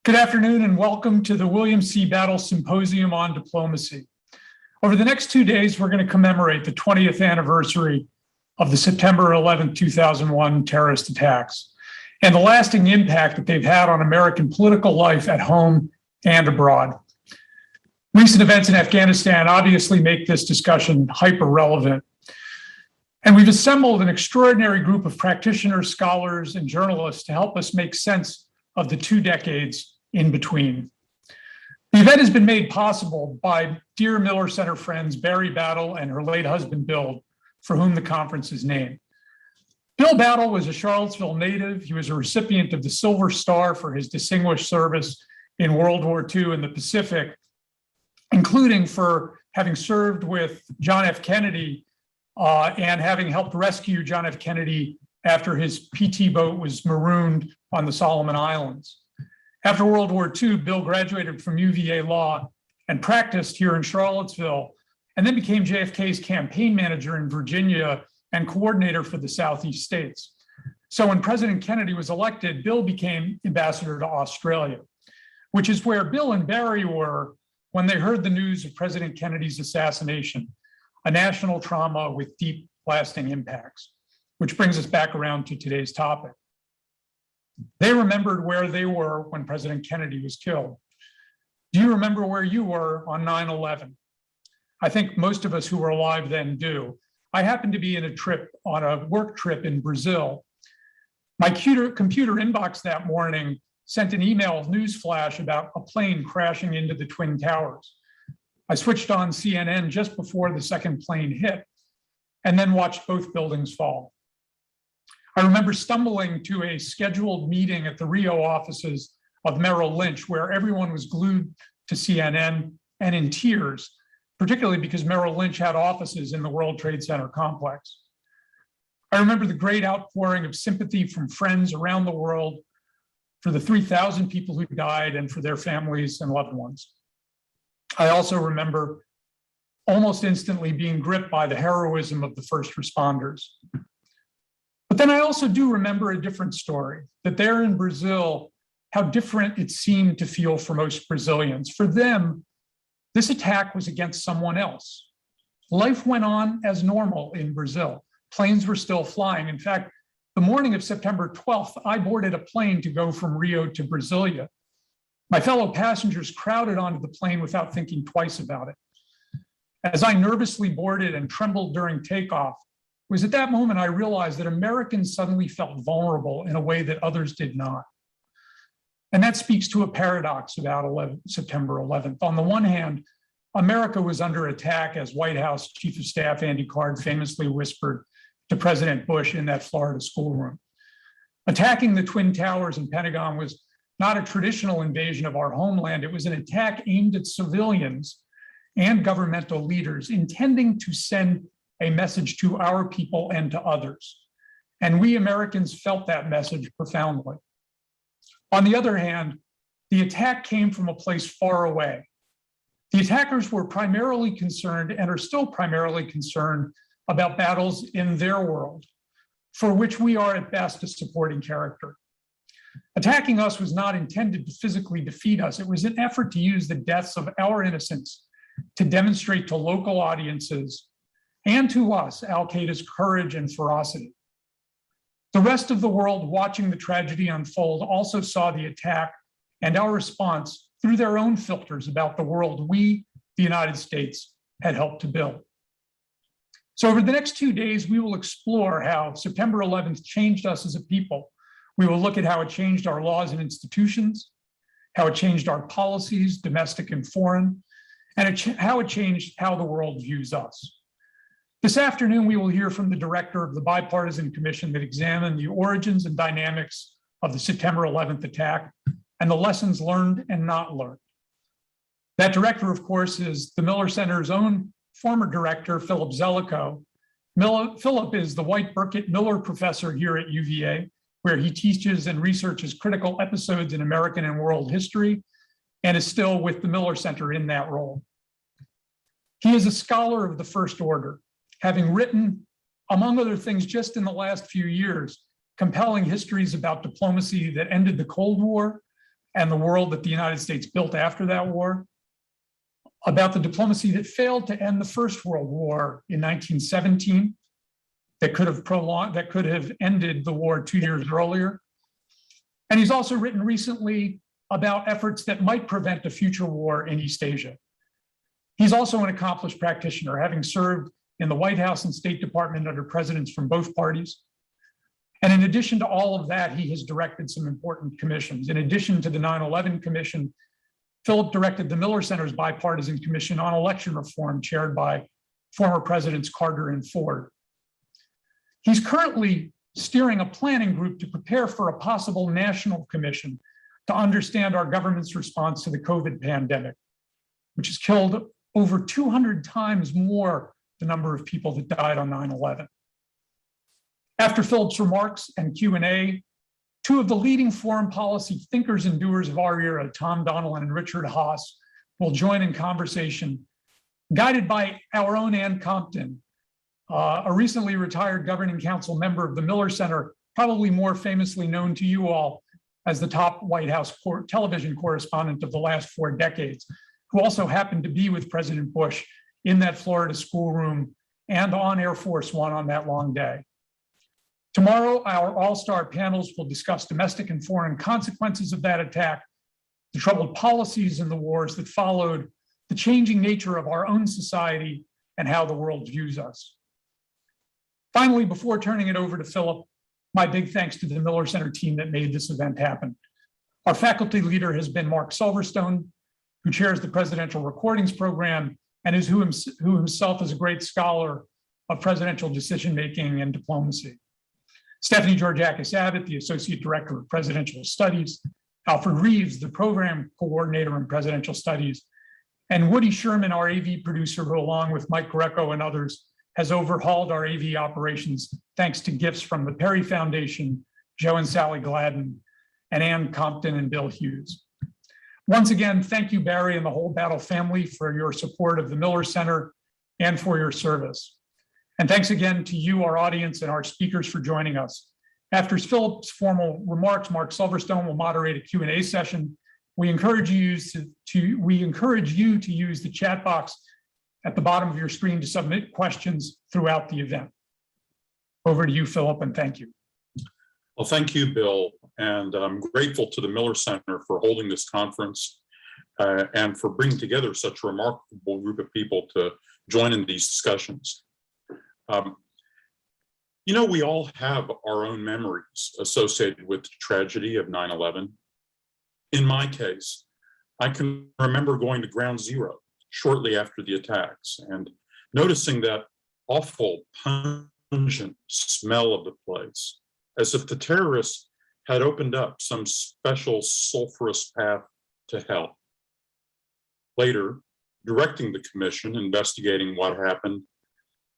Good afternoon and welcome to the William C. Battle Symposium on Diplomacy. Over the next 2 days, we're going to commemorate the 20th anniversary of the September 11, 2001 terrorist attacks and the lasting impact that they've had on American political life at home and abroad. Recent events in Afghanistan obviously make this discussion hyper-relevant. And we've assembled an extraordinary group of practitioners, scholars, and journalists to help us make sense of the 2 decades in between. The event has been made possible by dear Miller Center friends Barry Battle and her late husband, Bill, for whom the conference is named. Bill Battle was a Charlottesville native. He was a recipient of the Silver Star for his distinguished service in World War II in the Pacific, including for having served with John F. Kennedy and having helped rescue John F. Kennedy after his PT boat was marooned on the Solomon Islands. After World War II, Bill graduated from UVA Law and practiced here in Charlottesville, and then became JFK's campaign manager in Virginia and coordinator for the Southeast states. So when President Kennedy was elected, Bill became ambassador to Australia, which is where Bill and Barry were when they heard the news of President Kennedy's assassination, a national trauma with deep, lasting impacts, which brings us back around to today's topic. They remembered where they were when President Kennedy was killed. Do you remember where you were on 9/11? I think most of us who were alive then do. I happened to be on a work trip in Brazil. My computer inbox that morning sent an email news flash about a plane crashing into the Twin Towers. I switched on CNN just before the second plane hit and then watched both buildings fall. I remember stumbling to a scheduled meeting at the Rio offices of Merrill Lynch, where everyone was glued to CNN and in tears, particularly because Merrill Lynch had offices in the World Trade Center complex. I remember the great outpouring of sympathy from friends around the world for the 3,000 people who died and for their families and loved ones. I also remember almost instantly being gripped by the heroism of the first responders. But then I also do remember a different story, that there in Brazil, how different it seemed to feel for most Brazilians. For them, this attack was against someone else. Life went on as normal in Brazil. Planes were still flying. In fact, the morning of September 12th, I boarded a plane to go from Rio to Brasilia. My fellow passengers crowded onto the plane without thinking twice about it. As I nervously boarded and trembled during takeoff, it was at that moment I realized that Americans suddenly felt vulnerable in a way that others did not. And that speaks to a paradox about September 11th. On the one hand, America was under attack, as White House Chief of Staff Andy Card famously whispered to President Bush in that Florida schoolroom. Attacking the Twin Towers and Pentagon was not a traditional invasion of our homeland. It was an attack aimed at civilians and governmental leaders, intending to send a message to our people and to others. And we Americans felt that message profoundly. On the other hand, the attack came from a place far away. The attackers were primarily concerned and are still primarily concerned about battles in their world, for which we are at best a supporting character. Attacking us was not intended to physically defeat us. It was an effort to use the deaths of our innocents to demonstrate to local audiences and to us Al-Qaeda's courage and ferocity. The rest of the world watching the tragedy unfold also saw the attack and our response through their own filters about the world we, the United States, had helped to build. So over the next 2 days, we will explore how September 11th changed us as a people. We will look at how it changed our laws and institutions, how it changed our policies, domestic and foreign, and how it changed how the world views us. This afternoon, we will hear from the director of the bipartisan commission that examined the origins and dynamics of the September 11th attack and the lessons learned and not learned. That director, of course, is the Miller Center's own former director, Philip Zelikow. Philip is the White Burkett Miller Professor here at UVA, where he teaches and researches critical episodes in American and world history, and is still with the Miller Center in that role. He is a scholar of the first order, having written, among other things, just in the last few years, compelling histories about diplomacy that ended the Cold War and the world that the United States built after that war, about the diplomacy that failed to end the First World War in 1917, that could have ended the war 2 years earlier. And he's also written recently about efforts that might prevent a future war in East Asia. He's also an accomplished practitioner, having served in the White House and State Department under presidents from both parties. And in addition to all of that, he has directed some important commissions. In addition to the 9/11 Commission, Philip directed the Miller Center's Bipartisan Commission on Election Reform, chaired by former Presidents Carter and Ford. He's currently steering a planning group to prepare for a possible national commission to understand our government's response to the COVID pandemic, which has killed over 200 times more the number of people that died on 9/11. After Philip's remarks and Q&A, two of the leading foreign policy thinkers and doers of our era, Tom Donilon and Richard Haass, will join in conversation, guided by our own Ann Compton, a recently retired governing council member of the Miller Center, probably more famously known to you all as the top White House television correspondent of the last 4 decades, who also happened to be with President Bush in that Florida schoolroom and on Air Force One on that long day. Tomorrow, our all-star panels will discuss domestic and foreign consequences of that attack, the troubled policies and the wars that followed, the changing nature of our own society, and how the world views us. Finally, before turning it over to Philip, my big thanks to the Miller Center team that made this event happen. Our faculty leader has been Mark Silverstone, who chairs the Presidential Recordings Program and who himself is a great scholar of presidential decision-making and diplomacy. Stephanie Georgakis Abbott, the Associate Director of Presidential Studies, Alfred Reeves, the Program Coordinator in Presidential Studies, and Woody Sherman, our AV producer, who along with Mike Greco and others, has overhauled our AV operations thanks to gifts from the Perry Foundation, Joe and Sally Gladden, and Ann Compton and Bill Hughes. Once again, thank you, Barry, and the whole Battle family for your support of the Miller Center and for your service. And thanks again to you, our audience, and our speakers for joining us. After Philip's formal remarks, Mark Silverstone will moderate a Q&A session. We encourage you to use the chat box at the bottom of your screen to submit questions throughout the event. Over to you, Philip, and thank you. Well, thank you, Bill, and I'm grateful to the Miller Center for holding this conference and for bringing together such a remarkable group of people to join in these discussions. You know, we all have our own memories associated with the tragedy of 9/11. In my case, I can remember going to Ground Zero shortly after the attacks and noticing that awful, pungent smell of the place, as if the terrorists had opened up some special sulfurous path to hell. Later, directing the commission investigating what happened,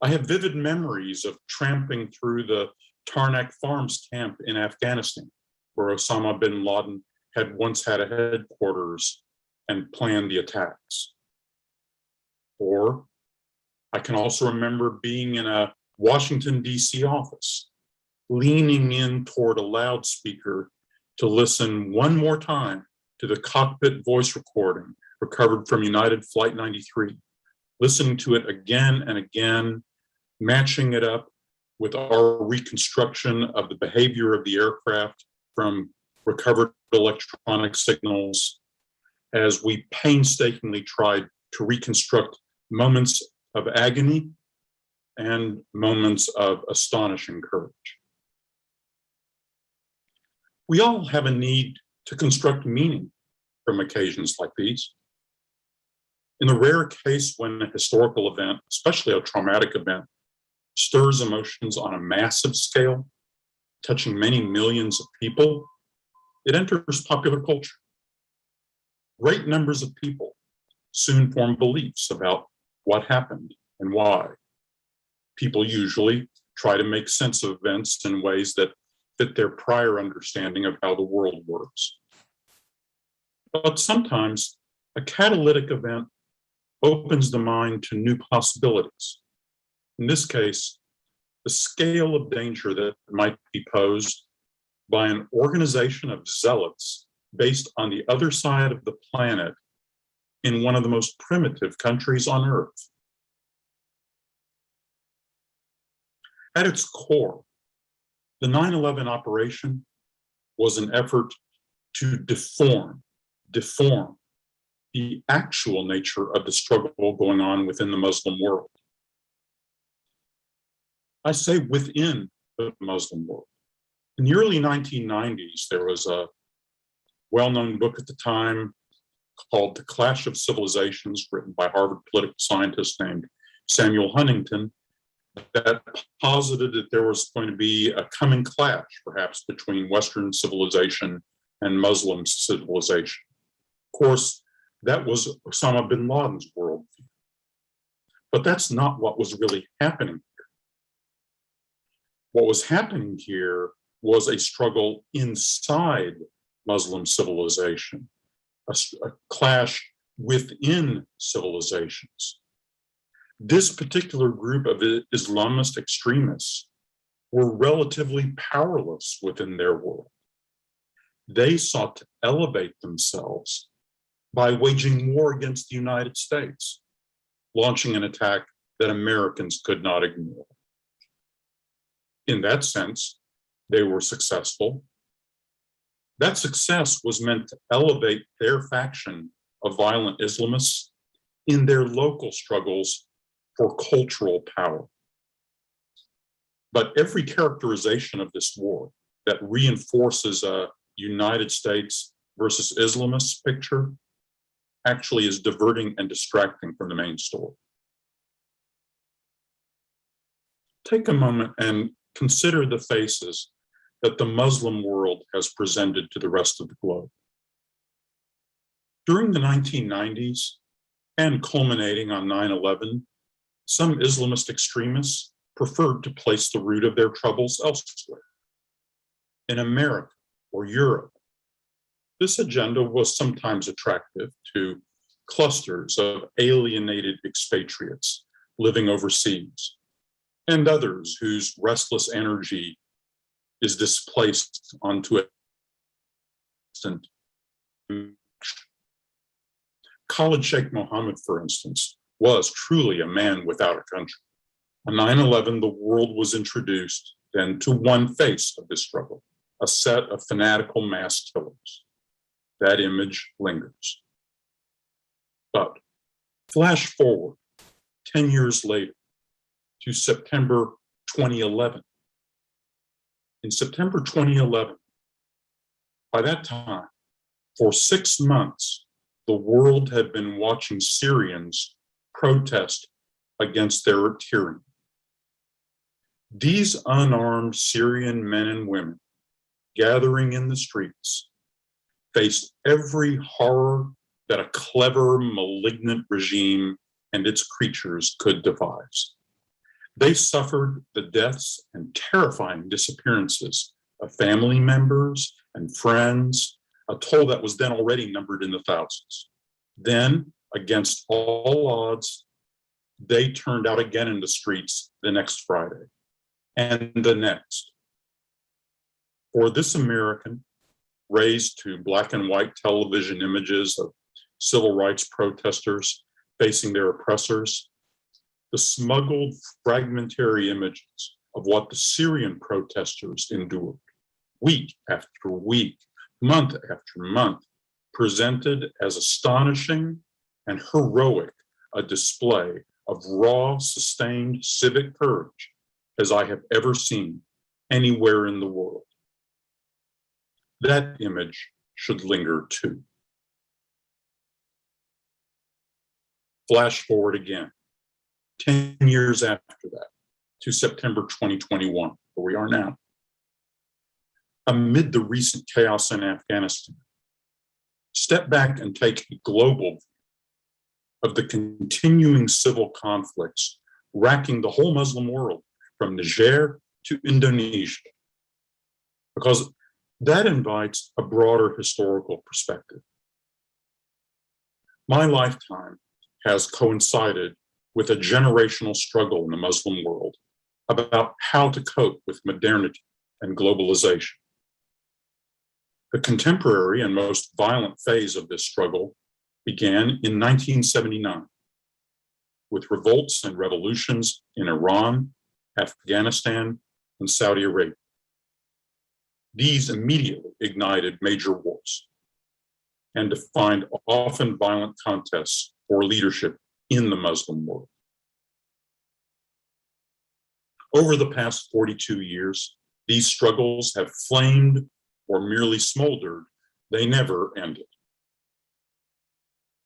I have vivid memories of tramping through the Tarnak Farms camp in Afghanistan, where Osama bin Laden had once had a headquarters and planned the attacks. Or I can also remember being in a Washington, D.C. office, leaning in toward a loudspeaker to listen one more time to the cockpit voice recording recovered from United Flight 93, listening to it again and again, matching it up with our reconstruction of the behavior of the aircraft from recovered electronic signals as we painstakingly tried to reconstruct moments of agony and moments of astonishing courage. We all have a need to construct meaning from occasions like these. In the rare case when a historical event, especially a traumatic event, stirs emotions on a massive scale, touching many millions of people, it enters popular culture. Great numbers of people soon form beliefs about what happened and why. People usually try to make sense of events in ways that fit their prior understanding of how the world works. But sometimes a catalytic event opens the mind to new possibilities. In this case, the scale of danger that might be posed by an organization of zealots based on the other side of the planet in one of the most primitive countries on earth. At its core, the 9/11 operation was an effort to deform the actual nature of the struggle going on within the Muslim world. I say within the Muslim world. In the early 1990s, there was a well-known book at the time called The Clash of Civilizations, written by Harvard political scientist named Samuel Huntington, that posited that there was going to be a coming clash, perhaps, between Western civilization and Muslim civilization. Of course, that was Osama bin Laden's worldview. But that's not what was really happening here. What was happening here was a struggle inside Muslim civilization, a clash within civilizations. This particular group of Islamist extremists were relatively powerless within their world. They sought to elevate themselves by waging war against the United States, launching an attack that Americans could not ignore. In that sense, they were successful. That success was meant to elevate their faction of violent Islamists in their local struggles for cultural power. But every characterization of this war that reinforces a United States versus Islamist picture actually is diverting and distracting from the main story. Take a moment and consider the faces that the Muslim world has presented to the rest of the globe. During the 1990s and culminating on 9/11, some Islamist extremists preferred to place the root of their troubles elsewhere, in America or Europe. This agenda was sometimes attractive to clusters of alienated expatriates living overseas, and others whose restless energy is displaced onto a distant. Khalid Sheikh Mohammed, for instance, was truly a man without a country. On 9/11, the world was introduced then to one face of this struggle, a set of fanatical mass killers. That image lingers. But flash forward 10 years later to September 2011. In September 2011, by that time, for 6 months, the world had been watching Syrians protest against their tyranny. These unarmed Syrian men and women gathering in the streets faced every horror that a clever, malignant regime and its creatures could devise. They suffered the deaths and terrifying disappearances of family members and friends, a toll that was then already numbered in the thousands. Then, against all odds, they turned out again in the streets the next Friday and the next. For this American, raised to black and white television images of civil rights protesters facing their oppressors, the smuggled, fragmentary images of what the Syrian protesters endured, week after week, month after month, presented as astonishing and heroic a display of raw, sustained civic courage as I have ever seen anywhere in the world. That image should linger too. Flash forward again, 10 years after that, to September 2021, where we are now. Amid the recent chaos in Afghanistan, step back and take a global view of the continuing civil conflicts racking the whole Muslim world from Niger to Indonesia, because that invites a broader historical perspective. My lifetime has coincided with a generational struggle in the Muslim world about how to cope with modernity and globalization. The contemporary and most violent phase of this struggle began in 1979 with revolts and revolutions in Iran, Afghanistan, and Saudi Arabia. These immediately ignited major wars and defined often violent contests for leadership in the Muslim world. Over the past 42 years, these struggles have flamed or merely smoldered. They never ended.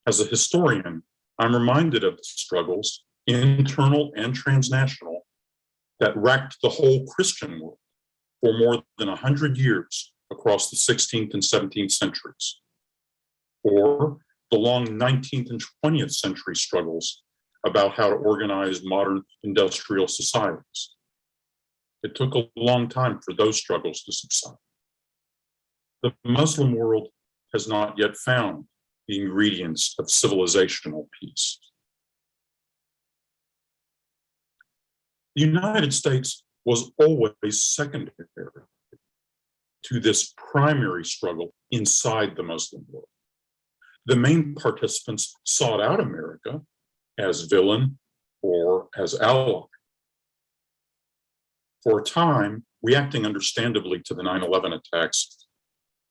As a historian, I'm reminded of the struggles, internal and transnational, that racked the whole Christian world for more than 100 years across the 16th and 17th centuries, or the long 19th and 20th century struggles about how to organize modern industrial societies. It took a long time for those struggles to subside. The Muslim world has not yet found the ingredients of civilizational peace. The United States was always secondary to this primary struggle inside the Muslim world. The main participants sought out America as villain or as ally. For a time, reacting understandably to the 9/11 attacks,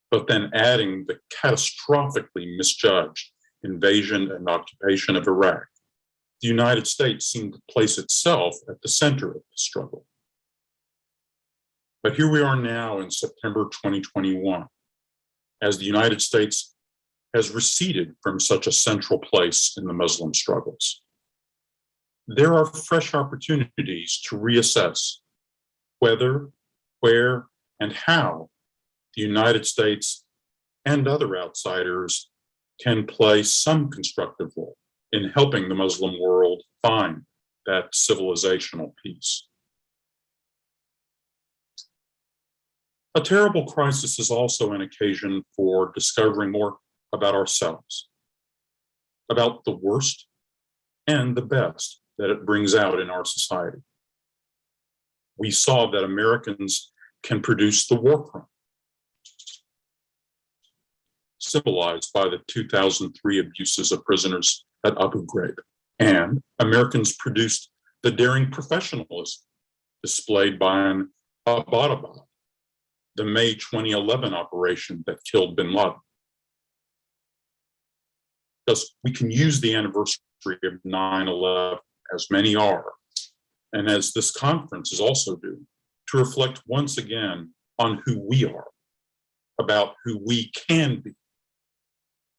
but then adding the catastrophically misjudged invasion and occupation of Iraq, the United States seemed to place itself at the center of the struggle. But here we are now in September 2021, as the United States has receded from such a central place in the Muslim struggles. There are fresh opportunities to reassess whether, where, and how the United States and other outsiders can play some constructive role in helping the Muslim world find that civilizational peace. A terrible crisis is also an occasion for discovering more about ourselves, about the worst and the best that it brings out in our society. We saw that Americans can produce the war crime, symbolized by the 2003 abuses of prisoners at Abu Ghraib, and Americans produced the daring professionalism displayed by an Abbottabad, the May 2011 operation that killed bin Laden. Because we can use the anniversary of 9/11, as many are, and as this conference is also doing, to reflect once again on who we are, about who we can be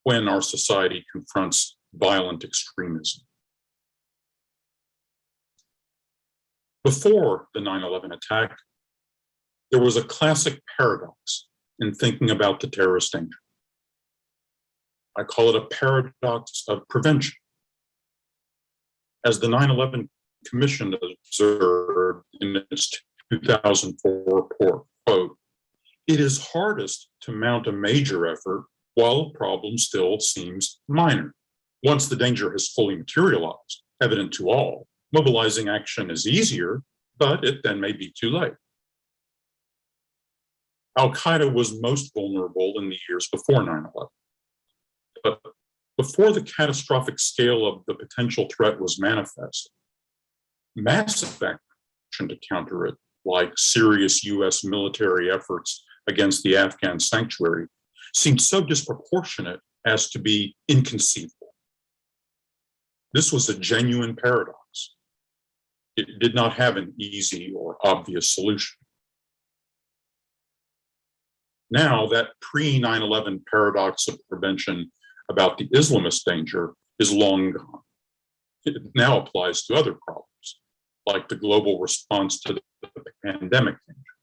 when our society confronts violent extremism. Before the 9/11 attack, there was a classic paradox in thinking about the terrorist danger. I call it a paradox of prevention. As the 9/11 Commission observed in its 2004 report, quote, "It is hardest to mount a major effort while the problem still seems minor. Once the danger has fully materialized, evident to all, mobilizing action is easier, but it then may be too late." Al-Qaeda was most vulnerable in the years before 9/11. But before the catastrophic scale of the potential threat was manifest, massive action to counter it, like serious US military efforts against the Afghan sanctuary, seemed so disproportionate as to be inconceivable. This was a genuine paradox. It did not have an easy or obvious solution. Now, that pre-9/11 paradox of prevention about the Islamist danger is long gone. It now applies to other problems, like the global response to the pandemic danger.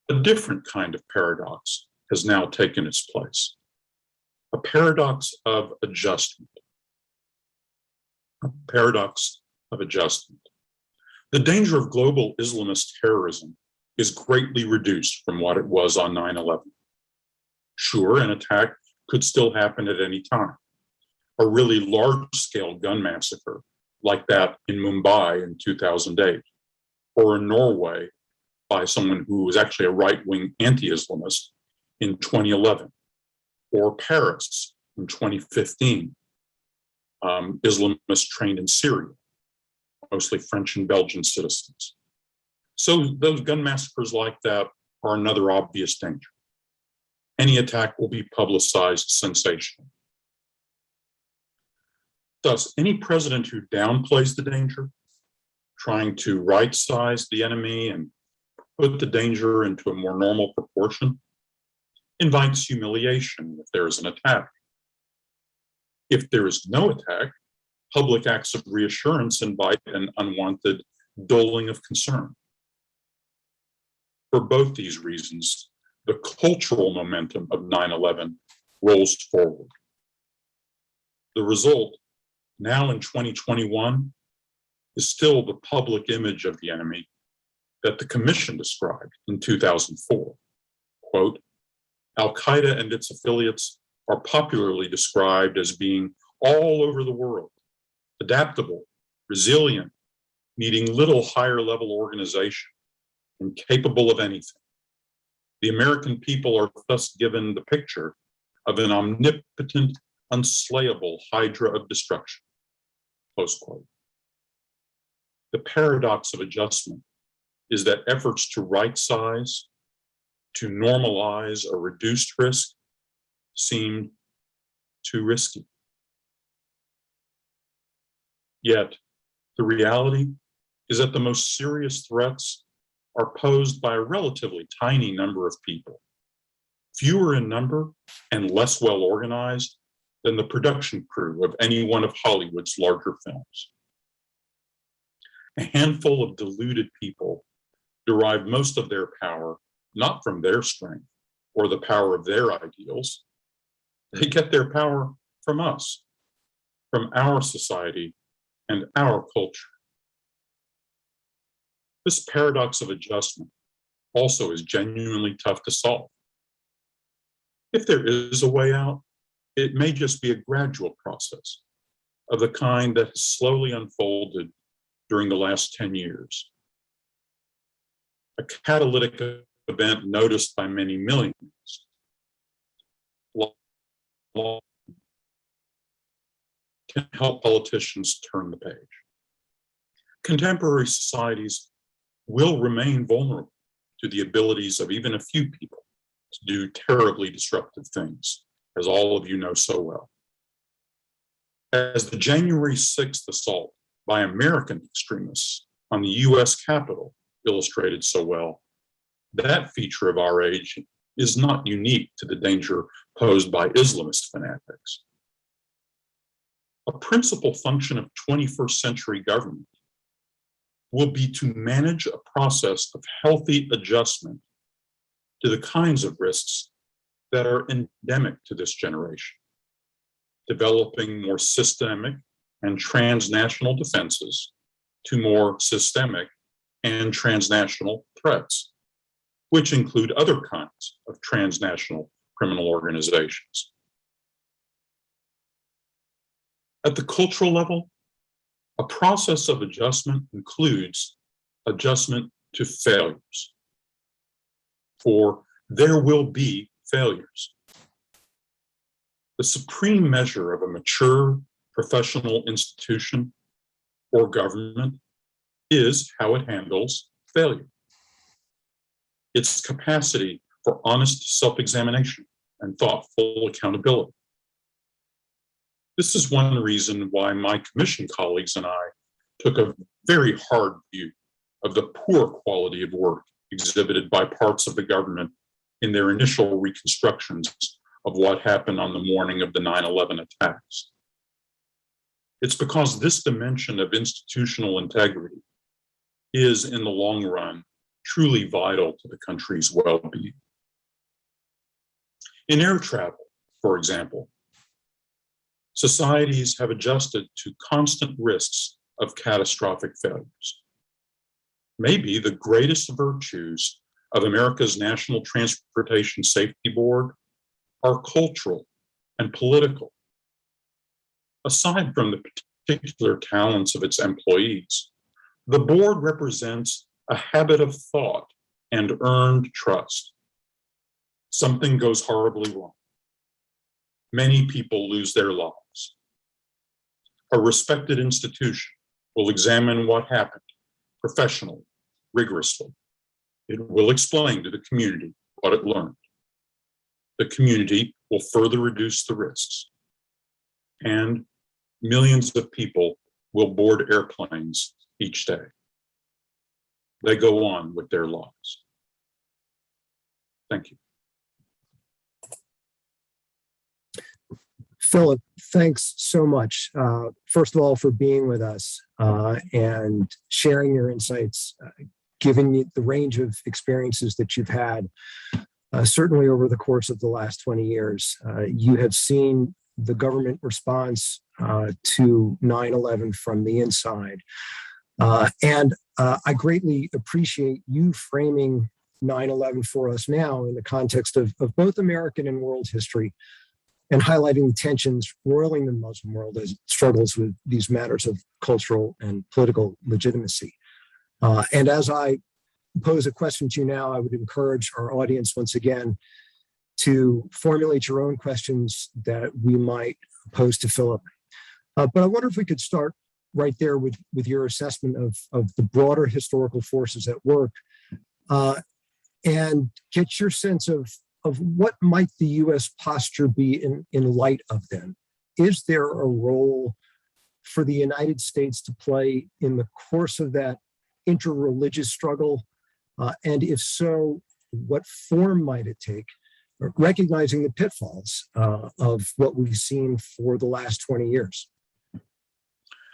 A different kind of paradox has now taken its place, a paradox of adjustment. A paradox of adjustment. The danger of global Islamist terrorism is greatly reduced from what it was on 9/11. Sure, an attack could still happen at any time. A really large-scale gun massacre like that in Mumbai in 2008, or in Norway by someone who was actually a right-wing anti-Islamist in 2011, or Paris in 2015, Islamists trained in Syria, mostly French and Belgian citizens. So those gun massacres like that are another obvious danger. Any attack will be publicized sensationally. Thus, any president who downplays the danger, trying to right-size the enemy and put the danger into a more normal proportion, invites humiliation if there is an attack. If there is no attack, public acts of reassurance invite an unwanted doling of concern. For both these reasons, the cultural momentum of 9/11 rolls forward. The result, now in 2021, is still the public image of the enemy that the Commission described in 2004. Quote, Al-Qaeda and its affiliates are popularly described as being all over the world, adaptable, resilient, needing little higher level organization, and capable of anything. The American people are thus given the picture of an omnipotent, unslayable hydra of destruction. Close quote. The paradox of adjustment is that efforts to right-size, to normalize a reduced risk seem too risky. Yet, the reality is that the most serious threats are posed by a relatively tiny number of people, fewer in number and less well organized than the production crew of any one of Hollywood's larger films. A handful of deluded people derive most of their power not from their strength or the power of their ideals. They get their power from us, from our society and our culture. This paradox of adjustment also is genuinely tough to solve. If there is a way out, it may just be a gradual process of the kind that has slowly unfolded during the last 10 years. A catalytic event noticed by many millions. Can help politicians turn the page. Contemporary societies will remain vulnerable to the abilities of even a few people to do terribly disruptive things, as all of you know so well. As the January 6th assault by American extremists on the US Capitol illustrated so well, that feature of our age is not unique to the danger posed by Islamist fanatics. A principal function of 21st century government will be to manage a process of healthy adjustment to the kinds of risks that are endemic to this generation, developing more systemic and transnational defenses to more systemic and transnational threats, which include other kinds of transnational criminal organizations. At the cultural level, a process of adjustment includes adjustment to failures. For there will be failures. The supreme measure of a mature professional institution or government is how it handles failure. Its capacity for honest self-examination and thoughtful accountability. This is one reason why my commission colleagues and I took a very hard view of the poor quality of work exhibited by parts of the government in their initial reconstructions of what happened on the morning of the 9/11 attacks. It's because this dimension of institutional integrity is, in the long run, truly vital to the country's well-being. In air travel, for example, societies have adjusted to constant risks of catastrophic failures. Maybe the greatest virtues of America's National Transportation Safety Board are cultural and political. Aside from the particular talents of its employees, the board represents a habit of thought and earned trust. something goes horribly wrong. Many people lose their lives. A respected institution will examine what happened professionally, rigorously. It will explain to the community what it learned. The community will further reduce the risks. And millions of people will board airplanes each day. They go on with their lives. Thank you. Philip, thanks so much. First of all, for being with us and sharing your insights, given you the range of experiences that you've had, certainly over the course of the last 20 years. You have seen the government response to 9/11 from the inside. And I greatly appreciate you framing 9/11 for us now in the context of both American and world history, and highlighting the tensions roiling the Muslim world as it struggles with these matters of cultural and political legitimacy. And as I pose a question to you now, I would encourage our audience once again to formulate your own questions that we might pose to Philip. But I wonder if we could start right there with your assessment of the broader historical forces at work and get your sense of what might the U.S. posture be in light of them. Is there a role for the United States to play in the course of that interreligious struggle? And if so, what form might it take, recognizing the pitfalls of what we've seen for the last 20 years?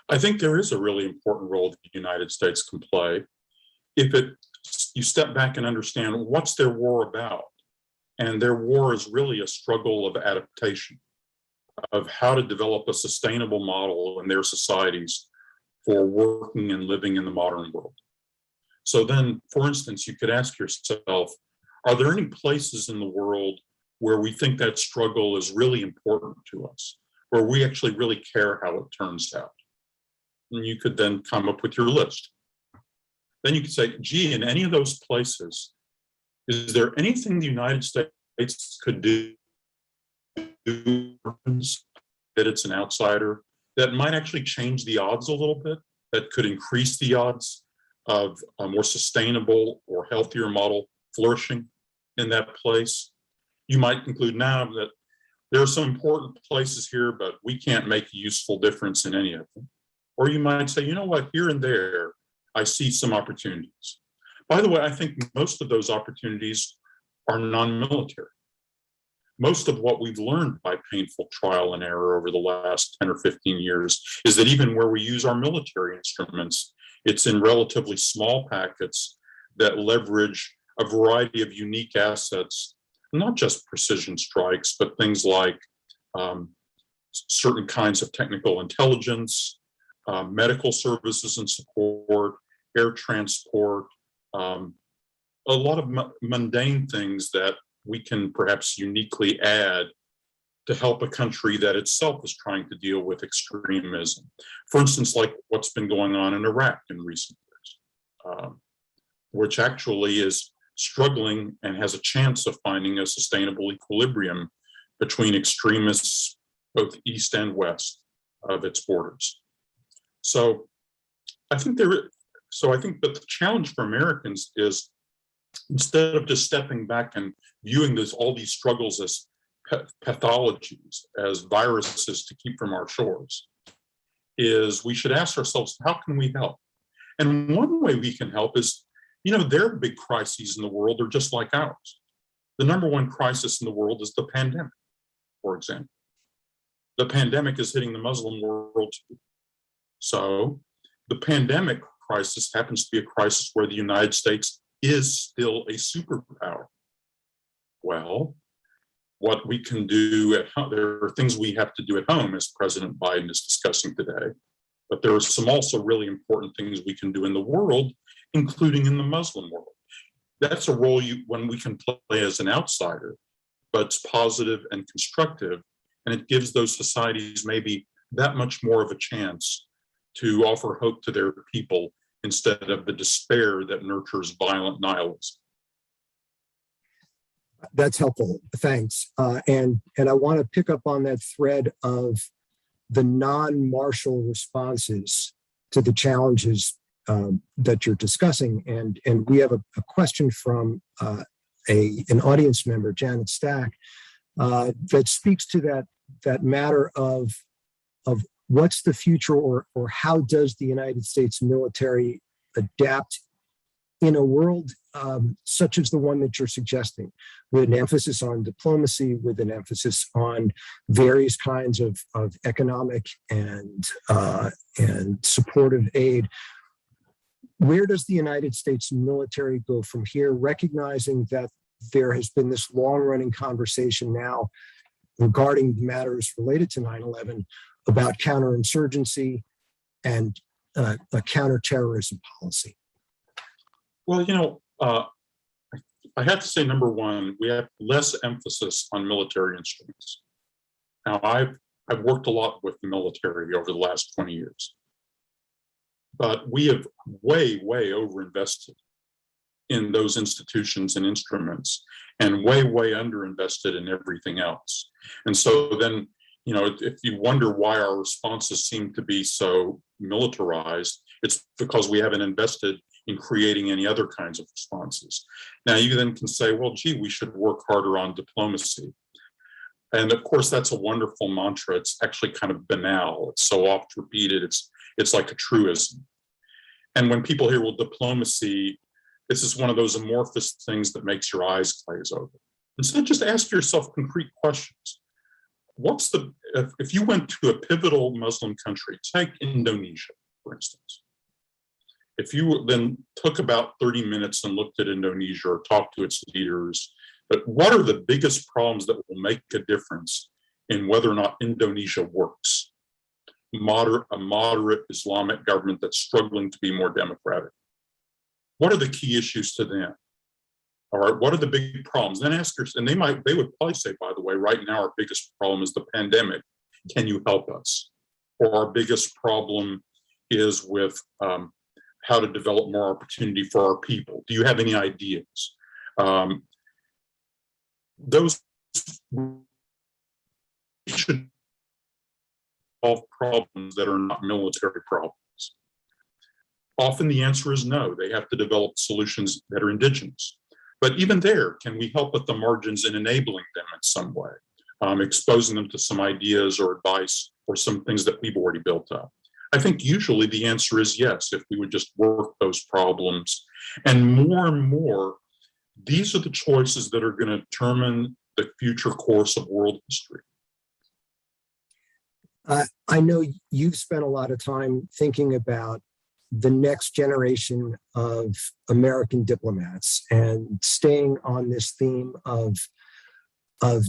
I think there is a really important role that the United States can play if you step back and understand what's their war about. And their war is really a struggle of adaptation, of how to develop a sustainable model in their societies for working and living in the modern world. So then, for instance, you could ask yourself, are there any places in the world where we think that struggle is really important to us, where we actually really care how it turns out? And you could then come up with your list. Then you could say, gee, in any of those places, is there anything the United States could do that it's an outsider that might actually change the odds a little bit, that could increase the odds of a more sustainable or healthier model flourishing in that place? You might conclude now that there are some important places here, but we can't make a useful difference in any of them. Or you might say, you know what, here and there, I see some opportunities. By the way, I think most of those opportunities are non-military. Most of what we've learned by painful trial and error over the last 10 or 15 years is that even where we use our military instruments, it's in relatively small packets that leverage a variety of unique assets, not just precision strikes, but things like certain kinds of technical intelligence, medical services and support, air transport, a lot of mundane things that we can perhaps uniquely add to help a country that itself is trying to deal with extremism. For instance, like what's been going on in Iraq in recent years, which actually is struggling and has a chance of finding a sustainable equilibrium between extremists, both east and west of its borders. So I think that the challenge for Americans is, instead of just stepping back and viewing all these struggles as pathologies, as viruses to keep from our shores, is we should ask ourselves, how can we help? And one way we can help is, their big crises in the world are just like ours. The number one crisis in the world is the pandemic, for example. The pandemic is hitting the Muslim world too. So the pandemic crisis happens to be a crisis where the United States is still a superpower. Well, what we can do at home, there are things we have to do at home, as President Biden is discussing today, but there are some also really important things we can do in the world, including in the Muslim world. That's a role when we can play as an outsider, but it's positive and constructive, and it gives those societies maybe that much more of a chance to offer hope to their people instead of the despair that nurtures violent nihilism. That's helpful. Thanks. And I want to pick up on that thread of the non-martial responses to the challenges that you're discussing. And we have a question from an audience member, Janet Stack, that speaks to that matter of what's the future, or how does the United States military adapt in a world such as the one that you're suggesting, with an emphasis on diplomacy, with an emphasis on various kinds of economic and supportive aid. Where does the United States military go from here, recognizing that there has been this long-running conversation now regarding matters related to 9/11 about counterinsurgency and a counterterrorism policy? Well, I have to say, number one, we have less emphasis on military instruments. Now, I've worked a lot with the military over the last 20 years, but we have way overinvested in those institutions and instruments, and way underinvested in everything else. And so then, if you wonder why our responses seem to be so militarized, it's because we haven't invested in creating any other kinds of responses. Now, you then can say, well, gee, we should work harder on diplomacy. And of course, that's a wonderful mantra. It's actually kind of banal. It's so oft repeated. It's like a truism. And when people hear, well, diplomacy, this is one of those amorphous things that makes your eyes glaze over. Instead, just ask yourself concrete questions. If you went to a pivotal Muslim country, take Indonesia, for instance. If you then took about 30 minutes and looked at Indonesia or talked to its leaders, but what are the biggest problems that will make a difference in whether or not Indonesia works? A moderate Islamic government that's struggling to be more democratic. What are the key issues to them? All right, what are the big problems? Then ask yourself, and they would probably say, by the way, right now our biggest problem is the pandemic. Can you help us? Or our biggest problem is with how to develop more opportunity for our people. Do you have any ideas? Those should solve problems that are not military problems. Often the answer is no. They have to develop solutions that are indigenous. But even there, can we help at the margins in enabling them in some way, exposing them to some ideas or advice or some things that we've already built up? I think usually the answer is yes, if we would just work those problems. And more, these are the choices that are going to determine the future course of world history. I know you've spent a lot of time thinking about the next generation of American diplomats and staying on this theme of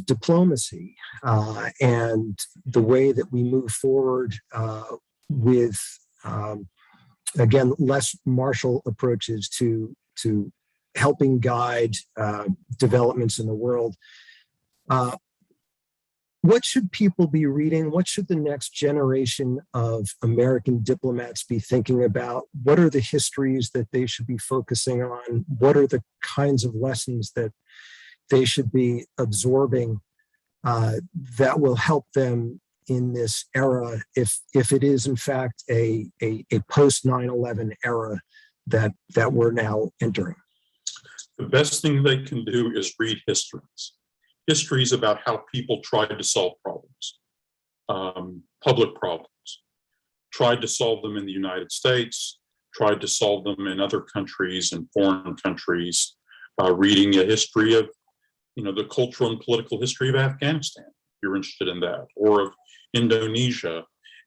diplomacy and the way that we move forward with, again, less martial approaches to helping guide developments in the world. What should people be reading? What should the next generation of American diplomats be thinking about? What are the histories that they should be focusing on? What are the kinds of lessons that they should be absorbing that will help them in this era, if it is in fact a post 9/11 era that we're now entering? The best thing they can do is read histories. Histories about how people tried to solve problems, public problems, tried to solve them in the United States, tried to solve them in other countries and foreign countries, reading a history of, the cultural and political history of Afghanistan, if you're interested in that, or of Indonesia,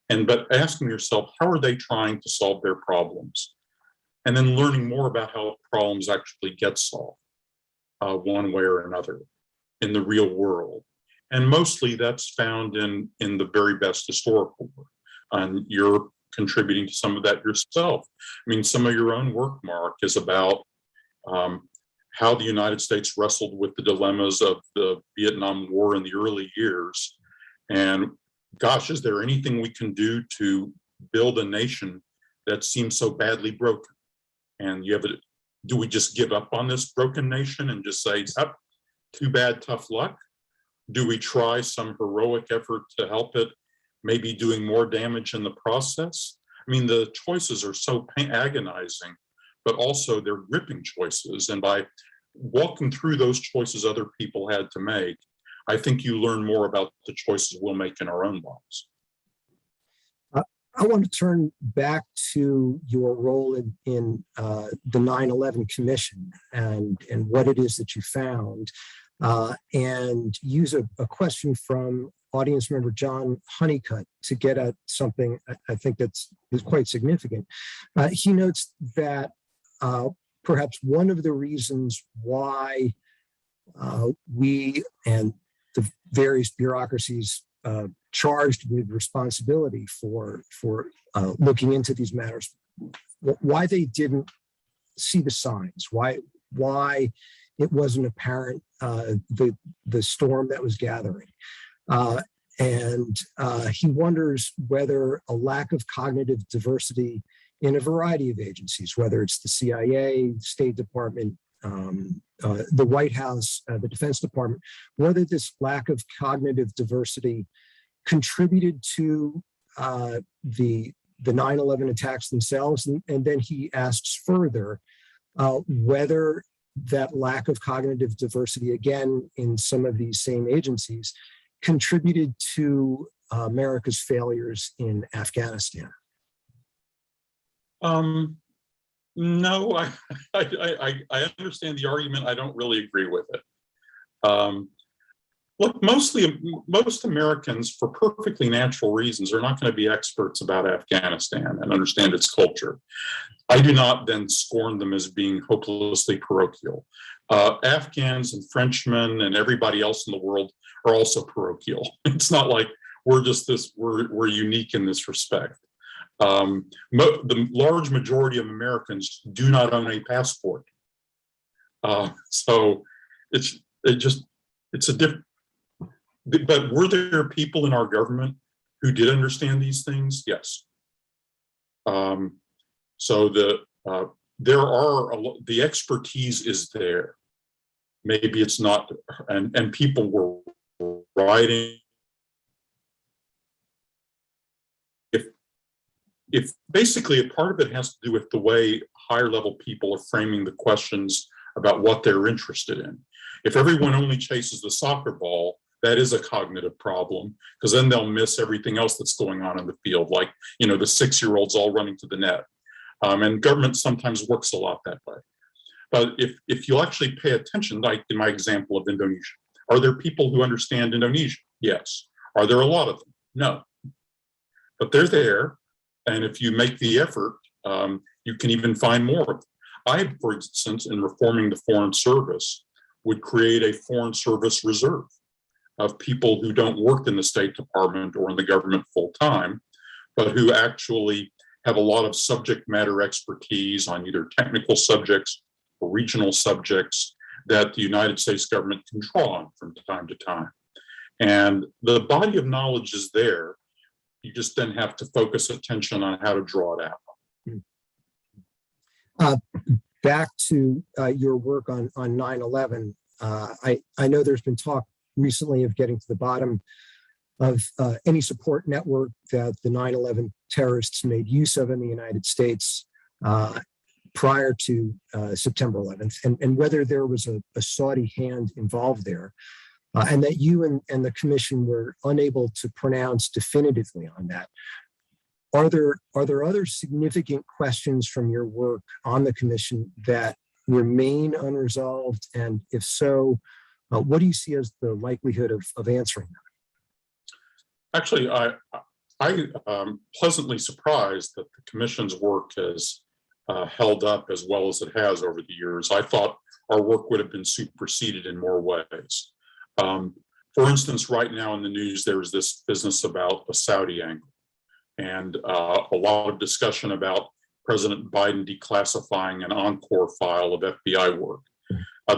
but asking yourself, how are they trying to solve their problems? And then learning more about how problems actually get solved one way or another in the real world. And mostly that's found in the very best historical work. And you're contributing to some of that yourself. I mean, some of your own work, Mark, is about how the United States wrestled with the dilemmas of the Vietnam War in the early years. And gosh, is there anything we can do to build a nation that seems so badly broken? And do we just give up on this broken nation and just say, too bad, tough luck? Do we try some heroic effort to help it, maybe doing more damage in the process? I mean, the choices are so agonizing, but also they're gripping choices. And by walking through those choices other people had to make, I think you learn more about the choices we'll make in our own lives. I want to turn back to your role in the 9/11 Commission and what it is that you found, and use a question from audience member John Honeycutt to get at something I think that's quite significant. He notes that perhaps one of the reasons why we and the various bureaucracies charged with responsibility for looking into these matters, why they didn't see the signs, why it wasn't apparent, the storm that was gathering. And he wonders whether a lack of cognitive diversity in a variety of agencies, whether it's the CIA, State Department, the White House, the Defense Department, whether this lack of cognitive diversity contributed to the 9/11 attacks themselves. And then he asks further whether that lack of cognitive diversity, again, in some of these same agencies, contributed to America's failures in Afghanistan. No, I understand the argument. I don't really agree with it. Look, most Americans, for perfectly natural reasons, are not going to be experts about Afghanistan and understand its culture. I do not then scorn them as being hopelessly parochial. Afghans and Frenchmen and everybody else in the world are also parochial. It's not like we're unique in this respect. The large majority of Americans do not own a passport. So it's a different, but were there people in our government who did understand these things? Yes. So there are the expertise is there. Maybe it's not, and people were writing. If basically a part of it has to do with the way higher level people are framing the questions about what they're interested in. If everyone only chases the soccer ball, that is a cognitive problem, because then they'll miss everything else that's going on in the field, like, the 6-year-olds all running to the net. And government sometimes works a lot that way. But if you'll actually pay attention, like in my example of Indonesia, are there people who understand Indonesian? Yes. Are there a lot of them? No. But they're there. And if you make the effort, you can even find more of them. I, for instance, in reforming the Foreign Service, would create a Foreign Service reserve of people who don't work in the State Department or in the government full time, but who actually have a lot of subject matter expertise on either technical subjects or regional subjects that the United States government can draw on from time to time. And the body of knowledge is there. You just then have to focus attention on how to draw it out. Back to your work on 9/11, I know there's been talk recently of getting to the bottom of any support network that the 9/11 terrorists made use of in the United States prior to September 11th, and whether there was a Saudi hand involved there. And that you and the commission were unable to pronounce definitively on that. Are there other significant questions from your work on the commission that remain unresolved? And if so, what do you see as the likelihood of answering them? Actually, I'm pleasantly surprised that the commission's work has held up as well as it has over the years. I thought our work would have been superseded in more ways. For instance, right now in the news, there's this business about a Saudi angle and a lot of discussion about President Biden declassifying an Encore file of FBI work.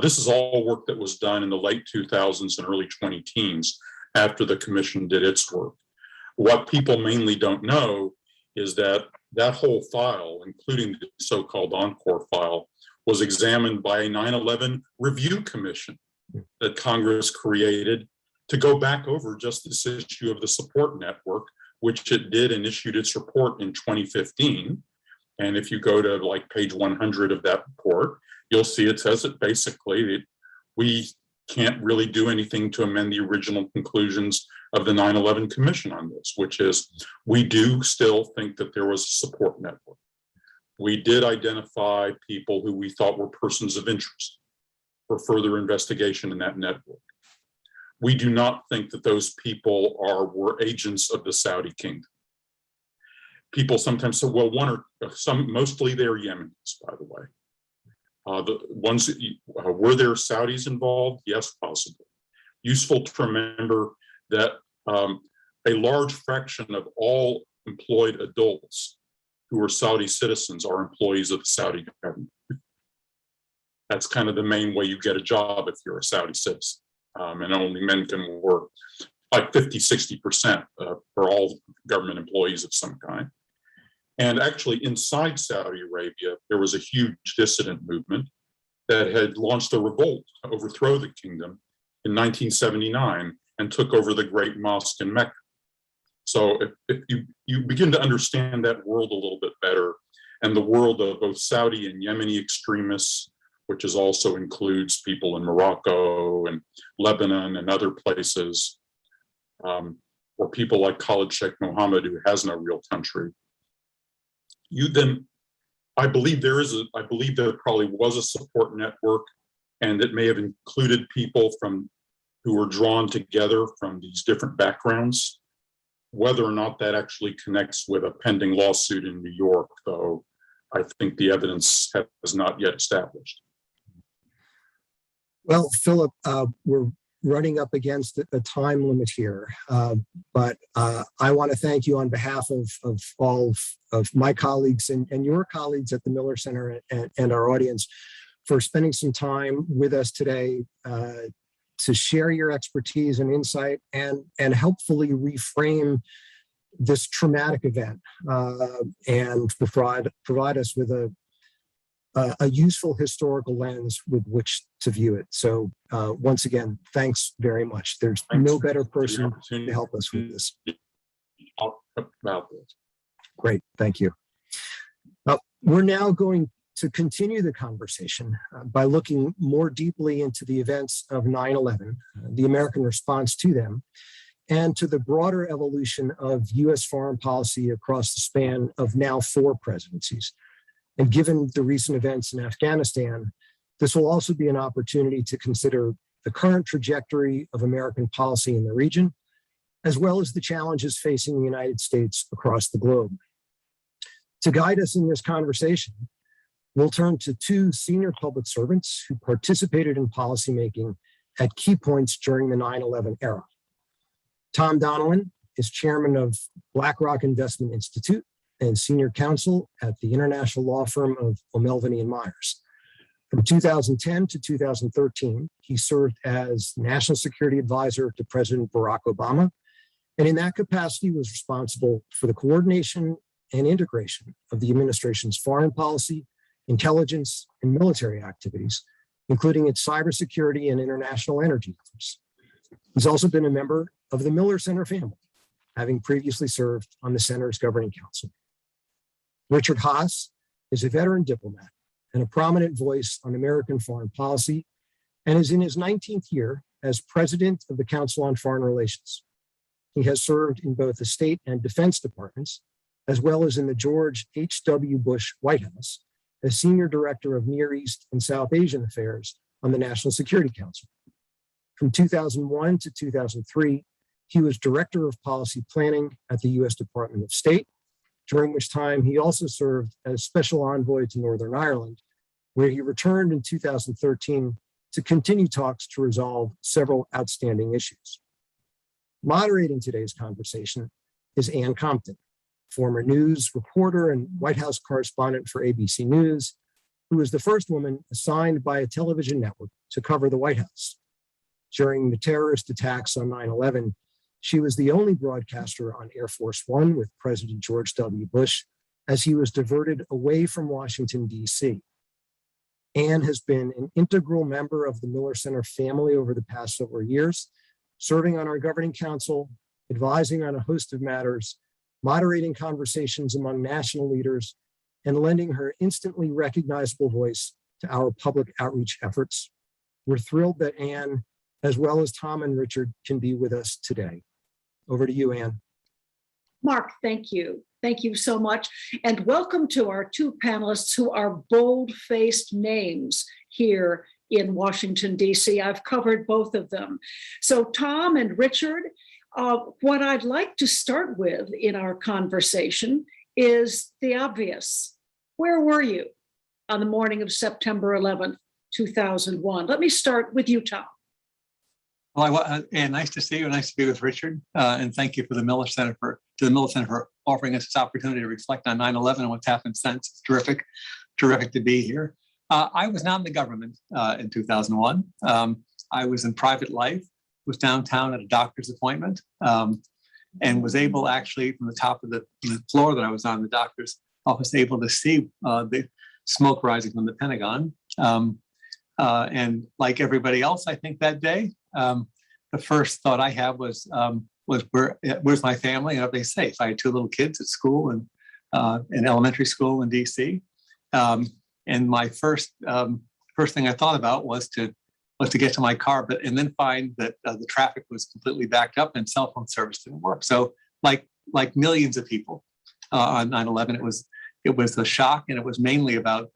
This is all work that was done in the late 2000s and early 2010s after the commission did its work. What people mainly don't know is that that whole file, including the so-called Encore file, was examined by a 9/11 review commission that Congress created to go back over just this issue of the support network, which it did and issued its report in 2015. And if you go to like page 100 of that report, you'll see it says it basically that we can't really do anything to amend the original conclusions of the 9/11 Commission on this, which is we do still think that there was a support network. We did identify people who we thought were persons of interest for further investigation in that network. We do not think that those people were agents of the Saudi kingdom. People sometimes say, well, mostly they're Yemenis, by the way. The ones were there Saudis involved? Yes, possibly. Useful to remember that a large fraction of all employed adults who are Saudi citizens are employees of the Saudi government. That's kind of the main way you get a job if you're a Saudi citizen. And only men can work, like 50-60% for all government employees of some kind. And actually inside Saudi Arabia, there was a huge dissident movement that had launched a revolt to overthrow the kingdom in 1979 and took over the Great Mosque in Mecca. So if you begin to understand that world a little bit better, and the world of both Saudi and Yemeni extremists, which also includes people in Morocco and Lebanon and other places, or people like Khalid Sheikh Mohammed, who has no real country. I believe there probably was a support network, and it may have included people who were drawn together from these different backgrounds. Whether or not that actually connects with a pending lawsuit in New York, though, I think the evidence has not yet established. Well, Philip, we're running up against a time limit here, but I want to thank you on behalf of all of my colleagues and your colleagues at the Miller Center and our audience for spending some time with us today to share your expertise and insight and helpfully reframe this traumatic event and provide us with a useful historical lens with which to view it. So once again, thanks very much. There's no better person to help us with this. Great, thank you. We're now going to continue the conversation by looking more deeply into the events of 9/11, the American response to them, and to the broader evolution of U.S. foreign policy across the span of now 4 presidencies. And given the recent events in Afghanistan, this will also be an opportunity to consider the current trajectory of American policy in the region, as well as the challenges facing the United States across the globe. To guide us in this conversation, we'll turn to 2 senior public servants who participated in policymaking at key points during the 9/11 era. Tom Donilon is chairman of BlackRock Investment Institute and senior counsel at the international law firm of O'Melveny & Myers. From 2010 to 2013, he served as national security advisor to President Barack Obama, and in that capacity was responsible for the coordination and integration of the administration's foreign policy, intelligence, and military activities, including its cybersecurity and international energy efforts. He's also been a member of the Miller Center family, having previously served on the center's governing council. Richard Haass is a veteran diplomat and a prominent voice on American foreign policy, and is in his 19th year as president of the Council on Foreign Relations. He has served in both the State and Defense departments, as well as in the George H.W. Bush White House, as senior director of Near East and South Asian affairs on the National Security Council. From 2001 to 2003, he was director of policy planning at the U.S. Department of State, during which time he also served as special envoy to Northern Ireland, where he returned in 2013 to continue talks to resolve several outstanding issues. Moderating today's conversation is Ann Compton, former news reporter and White House correspondent for ABC News, who was the first woman assigned by a television network to cover the White House. During the terrorist attacks on 9/11, she was the only broadcaster on Air Force One with President George W. Bush as he was diverted away from Washington, D.C. Ann has been an integral member of the Miller Center family over the past several years, serving on our governing council, advising on a host of matters, moderating conversations among national leaders, and lending her instantly recognizable voice to our public outreach efforts. We're thrilled that Ann, as well as Tom and Richard, can be with us today. Over to you, Ann. Mark, thank you. Thank you so much. And welcome to our two panelists who are bold-faced names here in Washington, D.C. I've covered both of them. So Tom and Richard, what I'd like to start with in our conversation is the obvious. Where were you on the morning of September 11th, 2001? Let me start with you, Tom. Well, and nice to see you. Nice to be with Richard. And thank you for the Miller Center for offering us this opportunity to reflect on 9/11 and what's happened since. It's terrific to be here. I was not in the government in 2001. I was in private life. Was downtown at a doctor's appointment, and was able actually from the top of the floor that I was on, the doctor's office, able to see the smoke rising from the Pentagon. And like everybody else, I think that day, the first thought I had was where's my family? And everything's safe. I had two little kids at school and in elementary school in DC. And my first thing I thought about was to get to my car, and then find that the traffic was completely backed up and cell phone service didn't work. So like millions of people on 9/11, it was a shock, and it was mainly about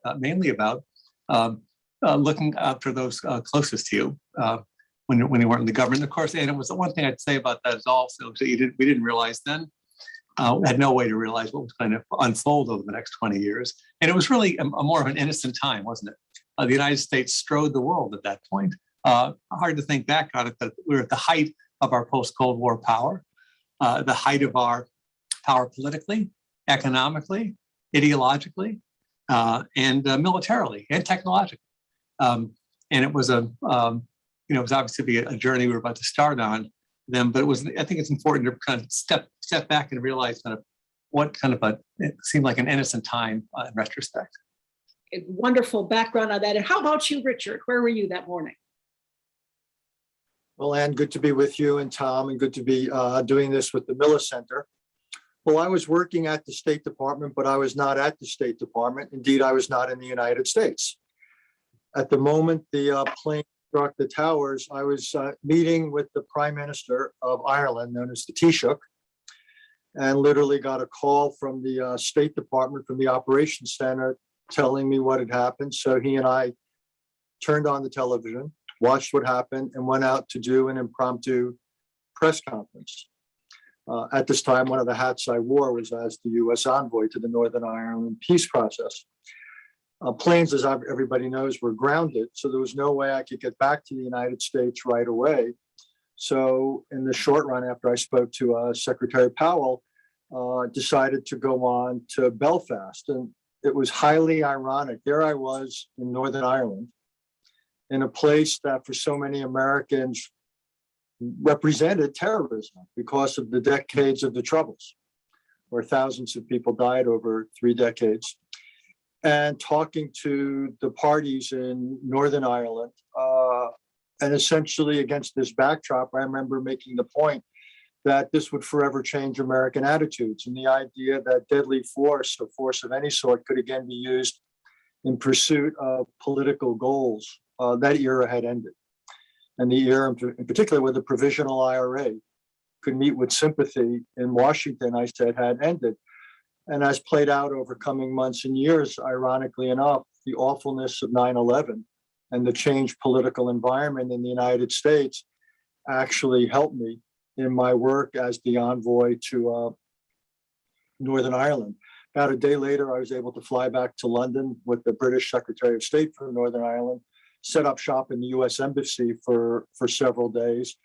looking after those closest to you when you weren't in the government, of course. And it was the one thing I'd say about that is also that we didn't realize then, had no way to realize what was going to unfold over the next 20 years. And it was really a more of an innocent time, wasn't it? The United States strode the world at that point. Hard to think back on it, but we were at the height of our post-Cold War power, the height of our power politically, economically, ideologically, and militarily and technologically. And it was it was obviously a journey we were about to start on them, but I think it's important to kind of step back and realize it seemed like an innocent time in retrospect. A wonderful background on that. And how about you, Richard? Where were you that morning? Well, Ann, good to be with you and Tom, and good to be doing this with the Miller Center. Well, I was working at the State Department, but I was not at the State Department. Indeed, I was not in the United States. At the moment the plane struck the towers, I was meeting with the Prime Minister of Ireland, known as the Taoiseach, and literally got a call from the State Department, from the Operations Center, telling me what had happened. So he and I turned on the television, watched what happened, and went out to do an impromptu press conference. At this time, one of the hats I wore was as the U.S. envoy to the Northern Ireland peace process. Planes, as everybody knows, were grounded, so there was no way I could get back to the United States right away. So in the short run, after I spoke to Secretary Powell, decided to go on to Belfast. And it was highly ironic. There I was in Northern Ireland, in a place that for so many Americans represented terrorism because of the decades of the Troubles, where thousands of people died over 3 decades. And talking to the parties in Northern Ireland, and essentially against this backdrop, I remember making the point that this would forever change American attitudes, and the idea that deadly force or force of any sort could again be used in pursuit of political goals. That era had ended. And the era in particular where the provisional IRA could meet with sympathy in Washington, I said, had ended. And as played out over coming months and years, ironically enough, the awfulness of 9/11 and the changed political environment in the United States actually helped me in my work as the envoy to Northern Ireland. About a day later, I was able to fly back to London with the British Secretary of State for Northern Ireland, set up shop in the U.S. Embassy for several days,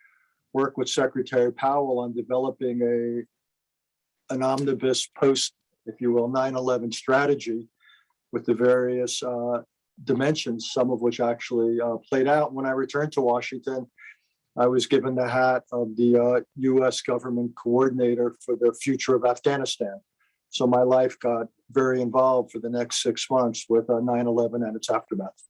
work with Secretary Powell on developing an omnibus post, if you will, 9/11 strategy with the various dimensions, some of which actually played out. When I returned to Washington, I was given the hat of the U.S. government coordinator for the future of Afghanistan. So my life got very involved for the next 6 months with 9/11 and its aftermath.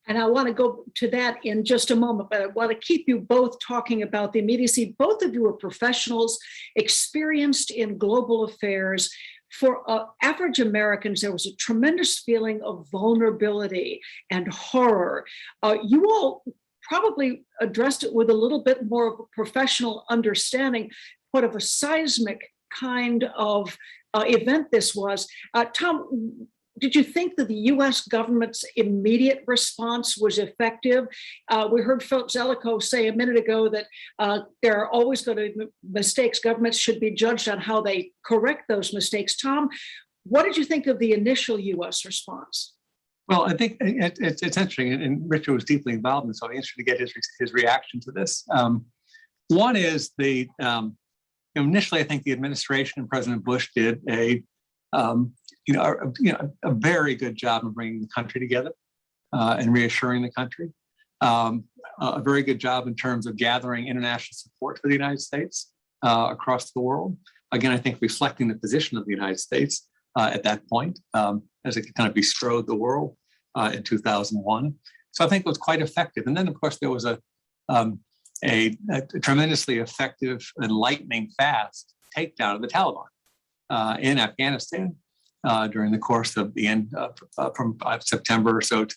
And I want to go to that in just a moment, but I want to keep you both talking about the immediacy. Both of you are professionals, experienced in global affairs. For average Americans, there was a tremendous feeling of vulnerability and horror. You all probably addressed it with a little bit more of a professional understanding, what of a seismic kind of event this was. Tom, did you think that the US government's immediate response was effective? We heard Philip Zelikow say a minute ago that there are always going to be mistakes. Governments should be judged on how they correct those mistakes. Tom, what did you think of the initial US response? Well, I think it's interesting, and Richard was deeply involved in this, so I'm interested to get his reaction to this. One is initially, I think the administration and President Bush did a very good job of bringing the country together and reassuring the country. A very good job in terms of gathering international support for the United States across the world. Again, I think reflecting the position of the United States at that point as it kind of bestrode the world in 2001. So I think it was quite effective. And then, of course, there was a tremendously effective and lightning fast takedown of the Taliban in Afghanistan during the course of the end from September or so to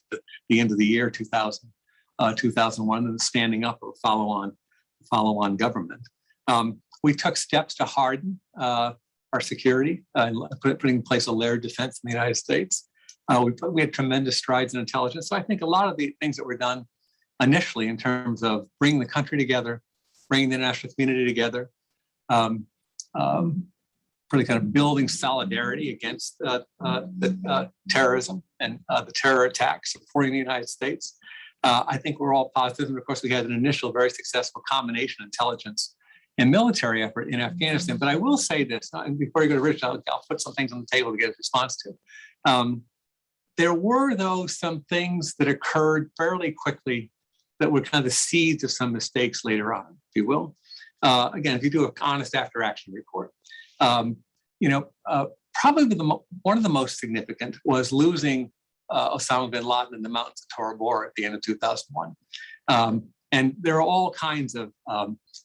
the end of the year 2001, and standing up of follow-on government. We took steps to harden our security, putting in place a layered defense in the United States. We had tremendous strides in intelligence. So I think a lot of the things that were done initially in terms of bringing the country together, bringing the international community together, really kind of building solidarity against the terrorism and the terror attacks, supporting the United States. I think we're all positive. And of course, we had an initial very successful combination of intelligence and military effort in Afghanistan. But I will say this, and before you go to Rich, I'll put some things on the table to get a response to. There were, though, some things that occurred fairly quickly that were kind of the seeds of some mistakes later on, if you will. Again, if you do an honest after-action report, probably one of the most significant was losing Osama bin Laden in the mountains of Tora Bora at the end of 2001. And there are all kinds of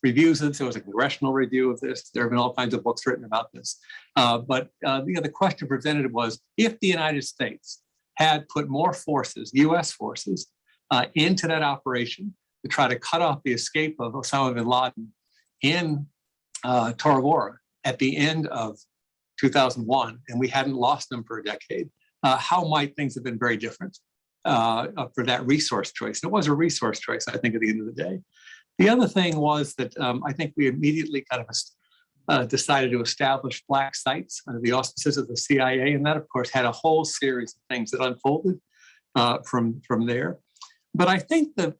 reviews of this. There was a congressional review of this. There have been all kinds of books written about this. But the question presented was, if the United States had put more forces, U.S. forces, into that operation to try to cut off the escape of Osama bin Laden in Tora Bora at the end of 2001, and we hadn't lost them for a decade, how might things have been very different for that resource choice? It was a resource choice, I think, at the end of the day. The other thing was that I think we immediately kind of decided to establish black sites under the auspices of the CIA, and that, of course, had a whole series of things that unfolded from there. But I think that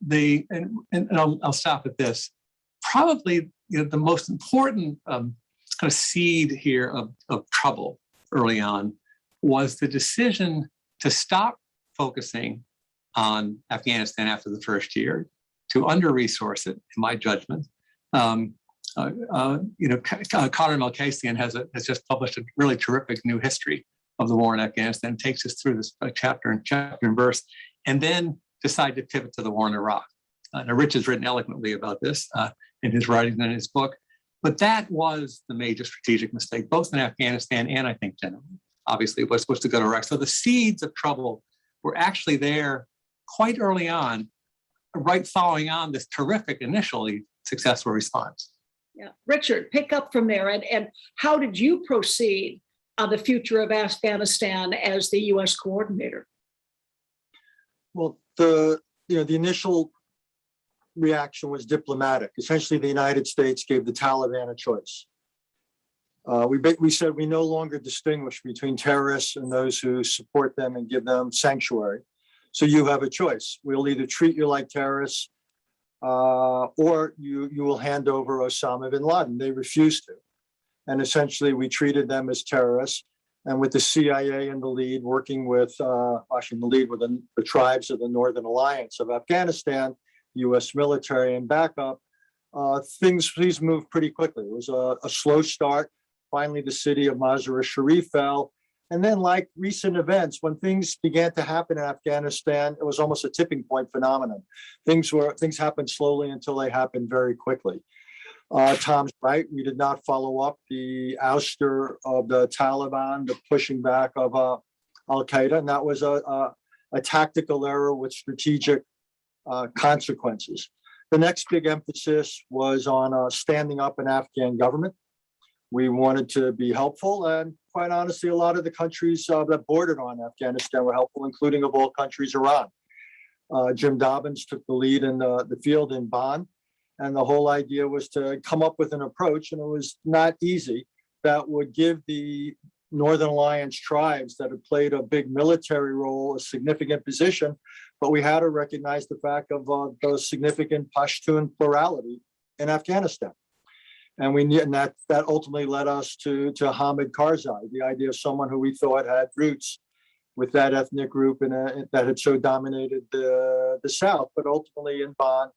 I'll stop at this. Probably, the most important kind of seed here of trouble early on was the decision to stop focusing on Afghanistan after the first year, to under-resource it, in my judgment. Connor Melkasian has just published a really terrific new history of the war in Afghanistan, takes us through this chapter and verse, and then decide to pivot to the war in Iraq. Now, Rich has written eloquently about this in his writings and in his book, but that was the major strategic mistake, both in Afghanistan and I think generally. Obviously, it was supposed to go to Iraq. So the seeds of trouble were actually there quite early on, right following on this terrific initially successful response. Yeah, Richard, pick up from there. And how did you proceed on the future of Afghanistan as the U.S. coordinator? Well, the initial reaction was diplomatic. Essentially, the United States gave the Taliban a choice. We said we no longer distinguish between terrorists and those who support them and give them sanctuary. So you have a choice. We'll either treat you like terrorists or you will hand over Osama bin Laden. They refused to. And essentially, we treated them as terrorists. And with the CIA in the lead, working with, the tribes of the Northern Alliance of Afghanistan, U.S. military and backup, things moved pretty quickly. It was a slow start. Finally, the city of Mazar-e Sharif fell. And then, like recent events, when things began to happen in Afghanistan, it was almost a tipping point phenomenon. Things happened slowly until they happened very quickly. Tom's right. We did not follow up the ouster of the Taliban, the pushing back of Al-Qaeda, and that was a tactical error with strategic consequences. The next big emphasis was on standing up an Afghan government. We wanted to be helpful, and quite honestly, a lot of the countries that bordered on Afghanistan were helpful, including, of all countries, Iran. Jim Dobbins took the lead in the field in Bonn, and the whole idea was to come up with an approach, and it was not easy, that would give the Northern Alliance tribes that had played a big military role a significant position, but we had to recognize the fact of the significant Pashtun plurality in Afghanistan. And that ultimately led us to Hamid Karzai, the idea of someone who we thought had roots with that ethnic group and that had so dominated the South, but ultimately in Bonn,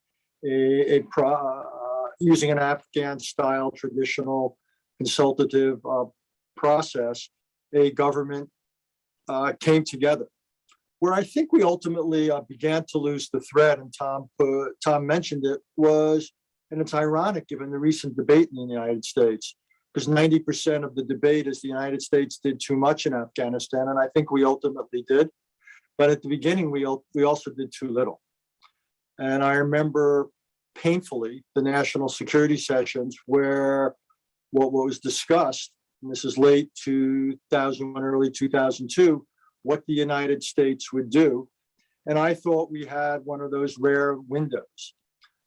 using an Afghan-style traditional consultative process, a government came together. Where I think we ultimately began to lose the thread, and Tom mentioned it, was, and it's ironic given the recent debate in the United States, because 90% of the debate is the United States did too much in Afghanistan, and I think we ultimately did. But at the beginning, we also did too little. And I remember painfully the national security sessions where what was discussed, and this is late 2001, early 2002, what the United States would do. And I thought we had one of those rare windows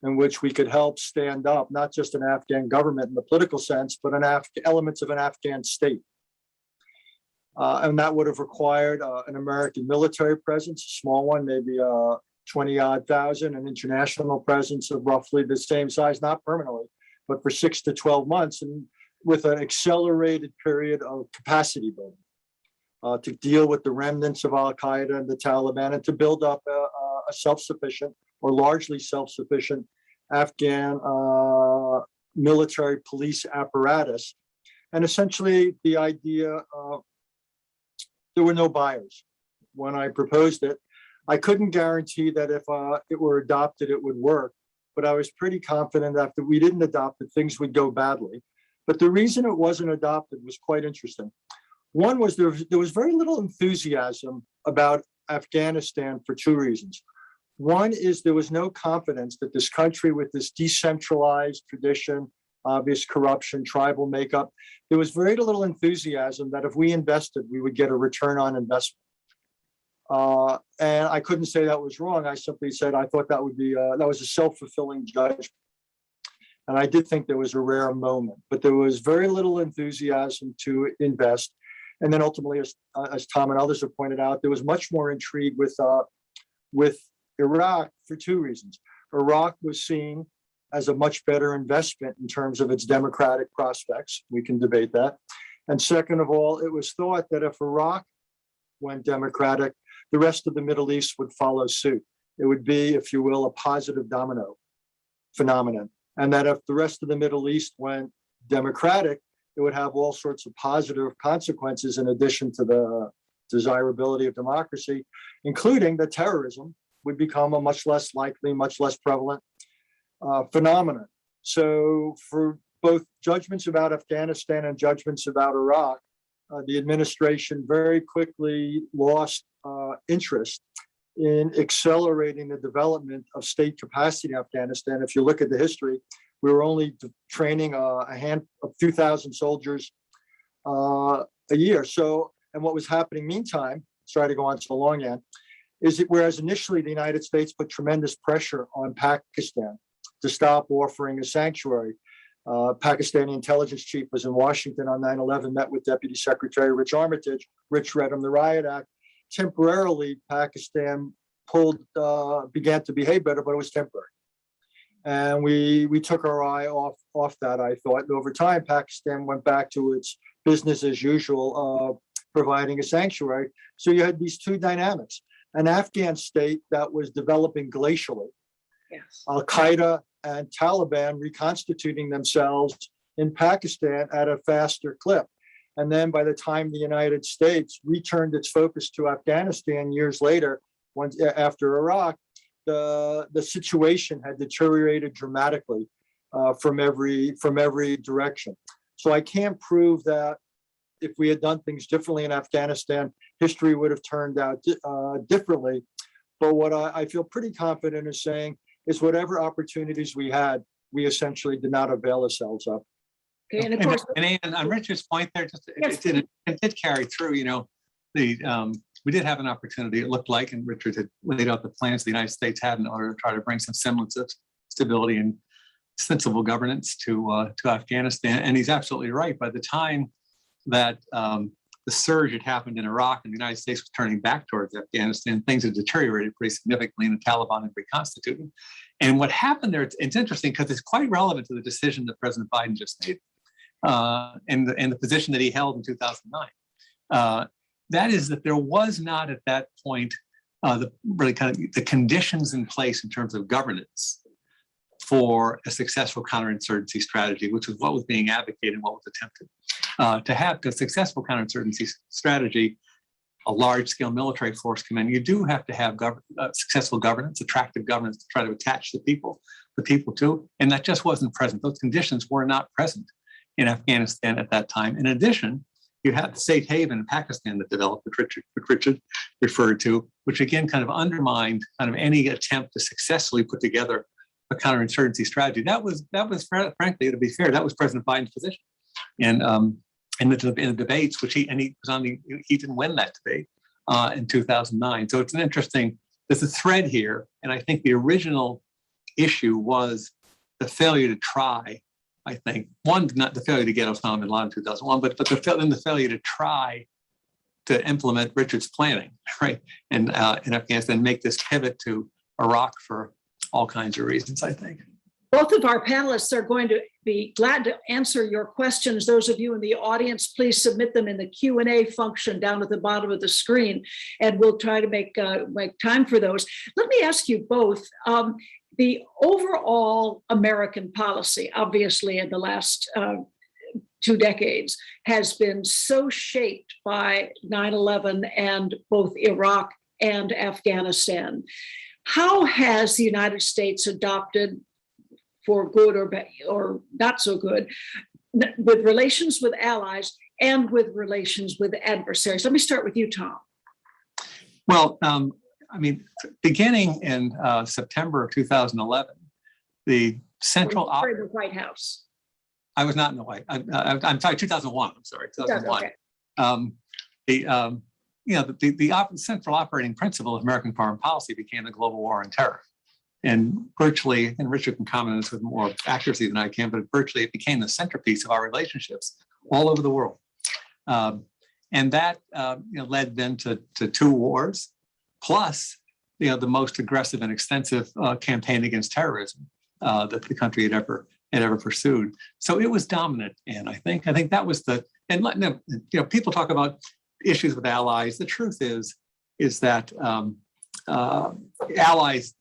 in which we could help stand up, not just an Afghan government in the political sense, but elements of an Afghan state. And that would have required an American military presence, a small one, maybe 20-odd thousand, an international presence of roughly the same size, not permanently, but for 6 to 12 months, and with an accelerated period of capacity building to deal with the remnants of Al-Qaeda and the Taliban, and to build up a self-sufficient or largely self-sufficient Afghan military police apparatus. And essentially the idea there were no buyers when I proposed it. I couldn't guarantee that if it were adopted, it would work, but I was pretty confident that if we didn't adopt it, things would go badly. But the reason it wasn't adopted was quite interesting. One was there was very little enthusiasm about Afghanistan for two reasons. One is there was no confidence that this country with this decentralized tradition, obvious corruption, tribal makeup, there was very little enthusiasm that if we invested, we would get a return on investment. And I couldn't say that was wrong. I simply said I thought that would be that was a self-fulfilling judgment. And I did think there was a rare moment, but there was very little enthusiasm to invest. And then ultimately, as Tom and others have pointed out, there was much more intrigue with Iraq for two reasons. Iraq was seen as a much better investment in terms of its democratic prospects. We can debate that. And second of all, it was thought that if Iraq went democratic, the rest of the Middle East would follow suit. It would be, if you will, a positive domino phenomenon. And that if the rest of the Middle East went democratic, it would have all sorts of positive consequences in addition to the desirability of democracy, including that terrorism would become a much less likely, much less prevalent phenomenon. So for both judgments about Afghanistan and judgments about Iraq, the administration very quickly lost interest in accelerating the development of state capacity in Afghanistan. If you look at the history, we were only training a few thousand soldiers a year. So, and what was happening meantime, sorry to go on so long, Ann, is that whereas initially the United States put tremendous pressure on Pakistan to stop offering a sanctuary. Pakistani intelligence chief was in Washington on 9/11, met with Deputy Secretary Rich Armitage. Rich read him the Riot Act. Temporarily, Pakistan began to behave better, but it was temporary. And we took our eye off that, I thought. And over time, Pakistan went back to its business as usual, providing a sanctuary. So you had these two dynamics. An Afghan state that was developing glacially, Yes. Al-Qaeda and Taliban reconstituting themselves in Pakistan at a faster clip. And then by the time the United States returned its focus to Afghanistan years later, once after Iraq, the situation had deteriorated dramatically from every direction. So I can't prove that if we had done things differently in Afghanistan, history would have turned out differently. But what I feel pretty confident in saying is whatever opportunities we had, we essentially did not avail ourselves of. Okay, and of course, And on Richard's point there, just Yes. it did carry through, we did have an opportunity, it looked like, and Richard had laid out the plans the United States had in order to try to bring some semblance of stability and sensible governance to Afghanistan. And he's absolutely right. By the time that the surge had happened in Iraq and the United States was turning back towards Afghanistan, things had deteriorated pretty significantly and the Taliban had reconstituted. And what happened there, it's interesting because it's quite relevant to the decision that President Biden just made and the position that he held in 2009. That is that there was not at that point the conditions in place in terms of governance for a successful counterinsurgency strategy, which was what was being advocated and what was attempted. To have a successful counterinsurgency strategy, a large-scale military force come in, you do have to have successful governance, attractive governance to try to attach the people to, and that just wasn't present. Those conditions were not present in Afghanistan at that time. In addition, you had the safe haven in Pakistan that developed, which Richard referred to, which again kind of undermined kind of any attempt to successfully put together a counterinsurgency strategy. That was frankly, to be fair, that was President Biden's position. And in the debates, which he didn't win that debate in 2009. So it's there's a thread here. And I think the original issue was the failure to try, I think, not the failure to get Osama bin Laden in 2001, but the failure to try to implement Richard's planning, right? And in Afghanistan, make this pivot to Iraq for all kinds of reasons, I think. both of our panelists are going to be glad to answer your questions. Those of you in the audience, please submit them in the Q&A function down at the bottom of the screen, and we'll try to make time for those. Let me ask you both, the overall American policy, obviously in the last 2 decades, has been so shaped by 9/11 and both Iraq and Afghanistan. How has the United States adopted, for good or not so good, with relations with allies and with relations with adversaries? Let me start with you, Tom. Well, beginning in September of 2011, the Central Operating the White House. I was not in the White. I'm sorry, 2001. I'm sorry, 2001. Okay. The central operating principle of American foreign policy became the global war on terror. And virtually, and Richard can comment on this with more accuracy than I can, but virtually it became the centerpiece of our relationships all over the world. And that led then to 2 wars, plus the most aggressive and extensive campaign against terrorism that the country had ever pursued. So it was dominant, and I think that was people talk about issues with allies. The truth is that allies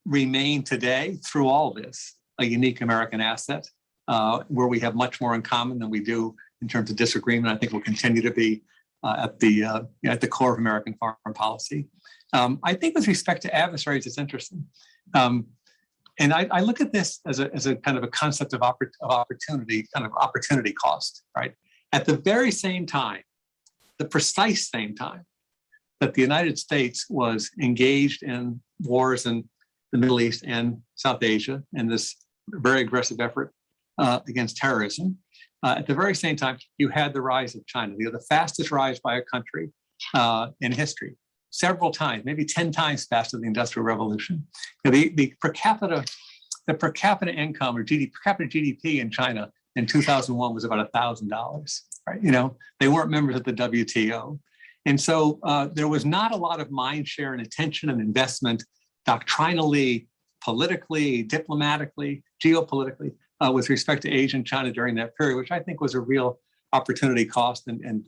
remain today, through all this, a unique American asset, where we have much more in common than we do in terms of disagreement. I think will continue to be at the core of American foreign policy. I think with respect to adversaries, it's interesting. And I look at this as a kind of a concept of opportunity, kind of opportunity cost, right? At the very same time, the precise same time that the United States was engaged in wars in the Middle East and South Asia in this very aggressive effort against terrorism, at the very same time, you had the rise of China, the fastest rise by a country in history, several times, maybe 10 times faster than the Industrial Revolution. The per capita income or per capita GDP in China in 2001 was about $1,000, right? They weren't members of the WTO. And so there was not a lot of mind share and attention and investment doctrinally, politically, diplomatically, geopolitically, with respect to Asia and China during that period, which I think was a real opportunity cost. And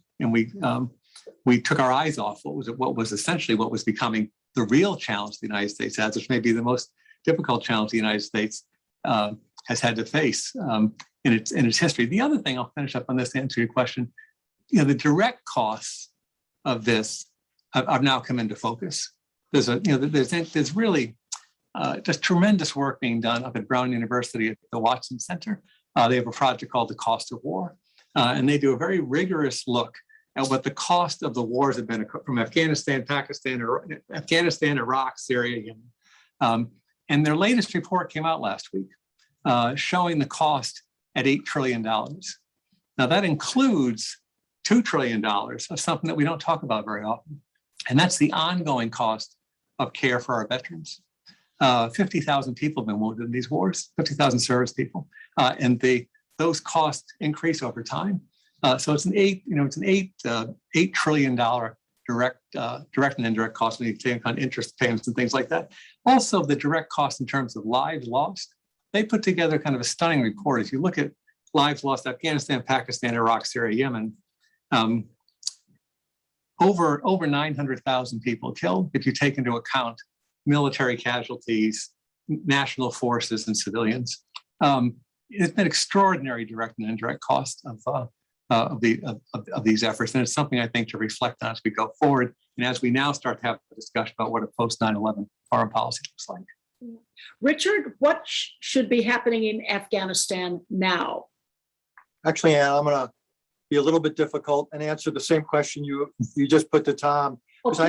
we took our eyes off what was becoming the real challenge the United States has, which may be the most difficult challenge the United States has had to face in its history. The other thing, I'll finish up on this to answer your question, the direct costs of this have now come into focus. There's really just tremendous work being done up at Brown University at the Watson Center. They have a project called The Cost of War, and they do a very rigorous look at what the cost of the wars have been from Afghanistan, Pakistan, Iraq, Syria, Yemen. And their latest report came out last week, showing the cost at $8 trillion. Now that includes $2 trillion of something that we don't talk about very often, and that's the ongoing cost of care for our veterans. 50,000 people have been wounded in these wars, 50,000 service people, and those costs increase over time. So it's an $8 trillion direct and indirect cost when you take on interest payments and things like that. Also, the direct cost in terms of lives lost. They put together kind of a stunning report. If you look at lives lost, Afghanistan, Pakistan, Iraq, Syria, Yemen, over 900,000 people killed if you take into account military casualties, national forces, and civilians. It's been extraordinary direct and indirect cost of these efforts, and it's something I think to reflect on as we go forward, and as we now start to have a discussion about what a post 9/11 foreign policy looks like. Richard, what should be happening in Afghanistan now? Actually, Ann, I'm going to be a little bit difficult and answer the same question you just put to Tom, because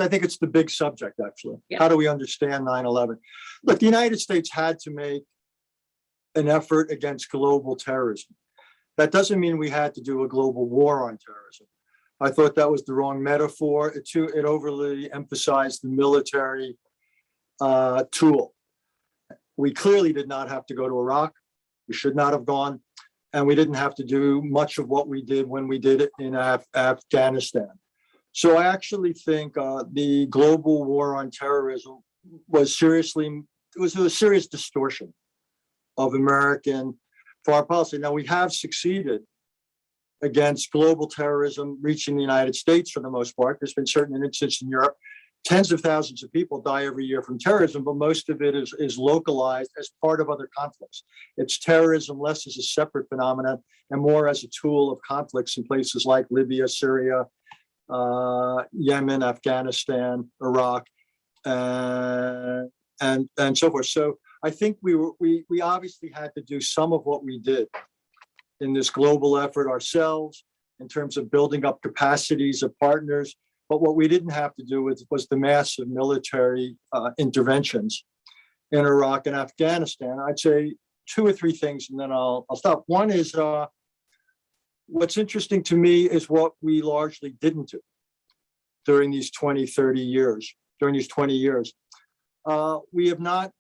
I think it's the big subject, actually. Yeah. How do we understand 9/11? Look, the United States had to make an effort against global terrorism. That doesn't mean we had to do a global war on terrorism. I thought that was the wrong metaphor. It overly emphasized the military tool. We clearly did not have to go to Iraq. We should not have gone. And we didn't have to do much of what we did when we did it in Afghanistan. So I actually think the global war on terrorism was a serious distortion of American foreign policy. Now, we have succeeded against global terrorism reaching the United States for the most part. There's been certain incidents in Europe. Tens of thousands of people die every year from terrorism, but most of it is localized as part of other conflicts. It's terrorism less as a separate phenomenon and more as a tool of conflicts in places like Libya, Syria, Yemen, Afghanistan, Iraq, and so forth. So I think we obviously had to do some of what we did in this global effort ourselves in terms of building up capacities of partners. But what we didn't have to do was the massive military interventions in Iraq and Afghanistan. I'd say two or three things, and then I'll stop. One is what's interesting to me is what we largely didn't do during these 20 years. We have not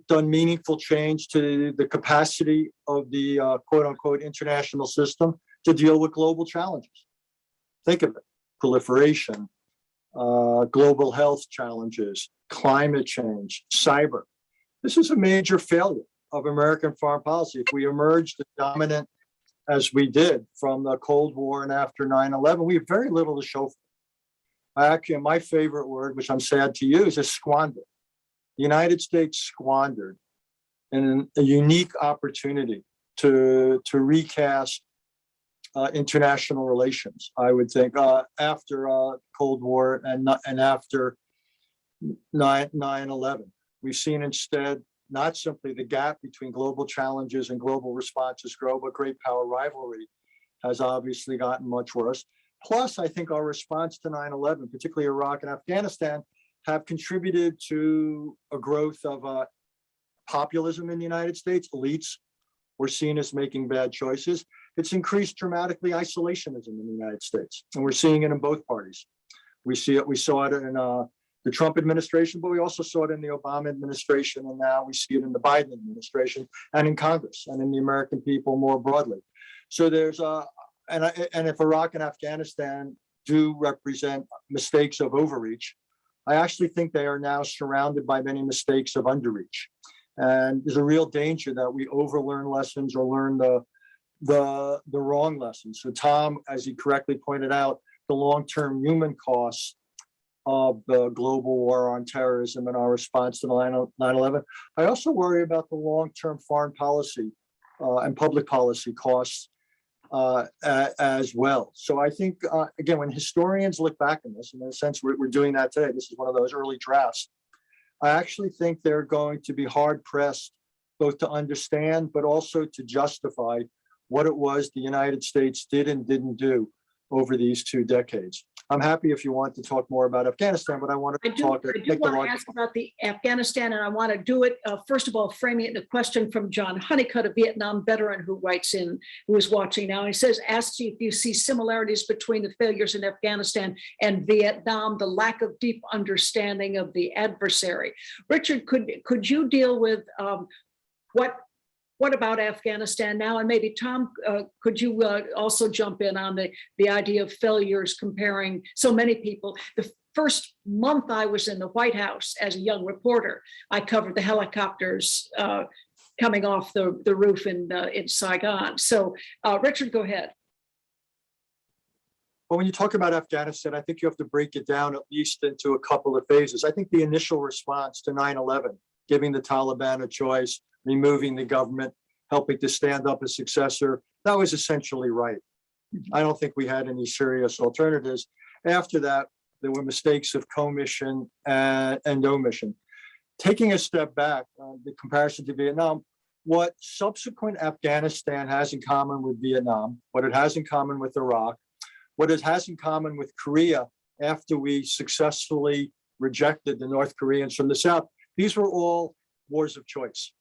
done meaningful change to the capacity of the quote unquote international system to deal with global challenges. Think of it: proliferation, global health challenges, climate change, cyber. This is a major failure of American foreign policy. If we emerged as dominant as we did from the Cold War and after 9/11, we have very little to show for. Actually, my favorite word, which I'm sad to use, is squander. The United States squandered a unique opportunity to recast international relations, I would think, after Cold War and after 9/11. We've seen instead not simply the gap between global challenges and global responses grow, but great power rivalry has obviously gotten much worse. Plus, I think our response to 9/11, particularly Iraq and Afghanistan, have contributed to a growth of populism in the United States. Elites were seen as making bad choices. It's increased dramatically isolationism in the United States, and we're seeing it in both parties. We saw it in the Trump administration, but we also saw it in the Obama administration, and now we see it in the Biden administration and in Congress and in the American people more broadly. So there's and if Iraq and Afghanistan do represent mistakes of overreach, I actually think they are now surrounded by many mistakes of underreach. And there's a real danger that we overlearn lessons or learn the wrong lessons. So Tom, as he correctly pointed out, the long-term human costs of the global war on terrorism and our response to 9/11. I also worry about the long-term foreign policy and public policy costs as well. So I think, again, when historians look back on this, and in a sense, we're doing that today, this is one of those early drafts, I actually think they're going to be hard pressed both to understand, but also to justify what it was the United States did and didn't do over these 2 decades. I'm happy if you want to talk more about Afghanistan, but I want to talk. I do want to ask about the Afghanistan, and I want to do it, first of all, framing it in a question from John Honeycutt, a Vietnam veteran who writes in, who is watching now. He says, asks you if you see similarities between the failures in Afghanistan and Vietnam, the lack of deep understanding of the adversary. Richard, could you deal with what about Afghanistan now? And maybe Tom, could you also jump in on the idea of failures comparing so many people? The first month I was in the White House as a young reporter, I covered the helicopters coming off the roof in Saigon. So Richard, go ahead. Well, when you talk about Afghanistan, I think you have to break it down at least into a couple of phases. I think the initial response to 9/11, giving the Taliban a choice, removing the government, helping to stand up a successor, that was essentially right. I don't think we had any serious alternatives. After that, there were mistakes of commission and omission. Taking a step back, the comparison to Vietnam, what subsequent Afghanistan has in common with Vietnam, what it has in common with Iraq, what it has in common with Korea after we successfully rejected the North Koreans from the South, these were all wars of choice.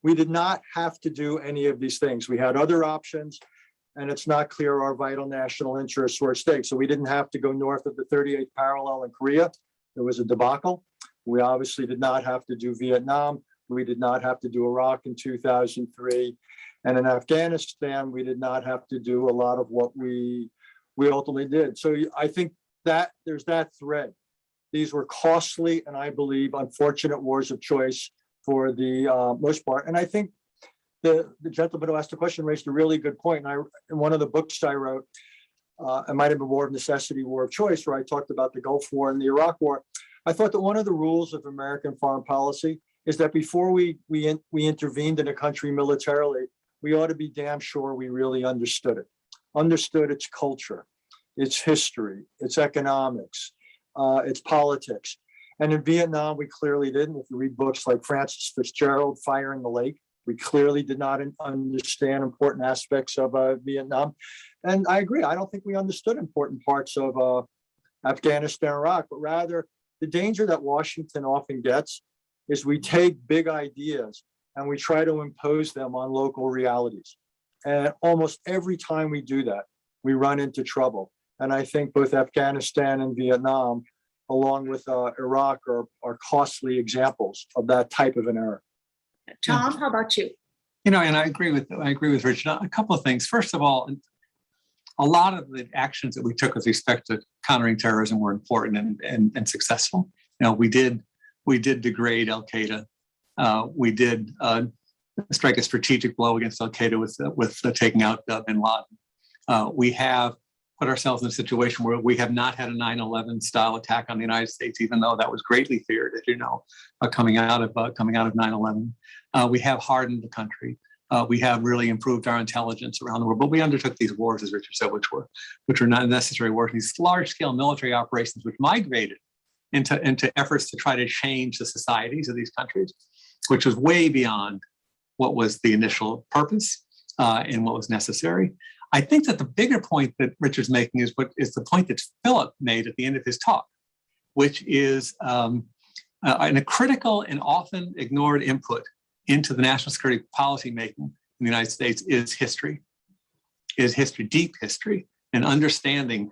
We did not have to do any of these things. We had other options, and it's not clear our vital national interests were at stake. So we didn't have to go north of the 38th parallel in Korea. There was a debacle. We obviously did not have to do Vietnam. We did not have to do Iraq in 2003. And in Afghanistan, we did not have to do a lot of what we ultimately did. So I think that there's that thread. These were costly and I believe unfortunate wars of choice for the most part. And I think the gentleman who asked the question raised a really good point. And in one of the books I wrote, it might have been War of Necessity, War of Choice, where I talked about the Gulf War and the Iraq War. I thought that one of the rules of American foreign policy is that before we intervened in a country militarily, we ought to be damn sure we really understood its culture, its history, its economics, its politics. And in Vietnam, we clearly didn't. If you read books like Francis Fitzgerald, Fire in the Lake, we clearly did not understand important aspects of Vietnam. And I agree, I don't think we understood important parts of Afghanistan, Iraq, but rather the danger that Washington often gets is we take big ideas and we try to impose them on local realities. And almost every time we do that, we run into trouble. And I think both Afghanistan and Vietnam, along with Iraq, are costly examples of that type of an error. Tom, how about you? You know, and I agree with Richard. A couple of things. First of all, a lot of the actions that we took with respect to countering terrorism were important and successful. You know, we did degrade Al Qaeda. We did strike a strategic blow against Al Qaeda with taking out bin Laden. We have put ourselves in a situation where we have not had a 9/11 style attack on the United States, even though that was greatly feared, as you know, coming out of 9/11. We have hardened the country. We have really improved our intelligence around the world, but we undertook these wars, as Richard said, which were not necessary wars. These large-scale military operations, which migrated into efforts to try to change the societies of these countries, which was way beyond what was the initial purpose and what was necessary. I think that the bigger point that Richard's making is the point that Philip made at the end of his talk, which is a critical and often ignored input into the national security policy making in the United States is history, deep history, and understanding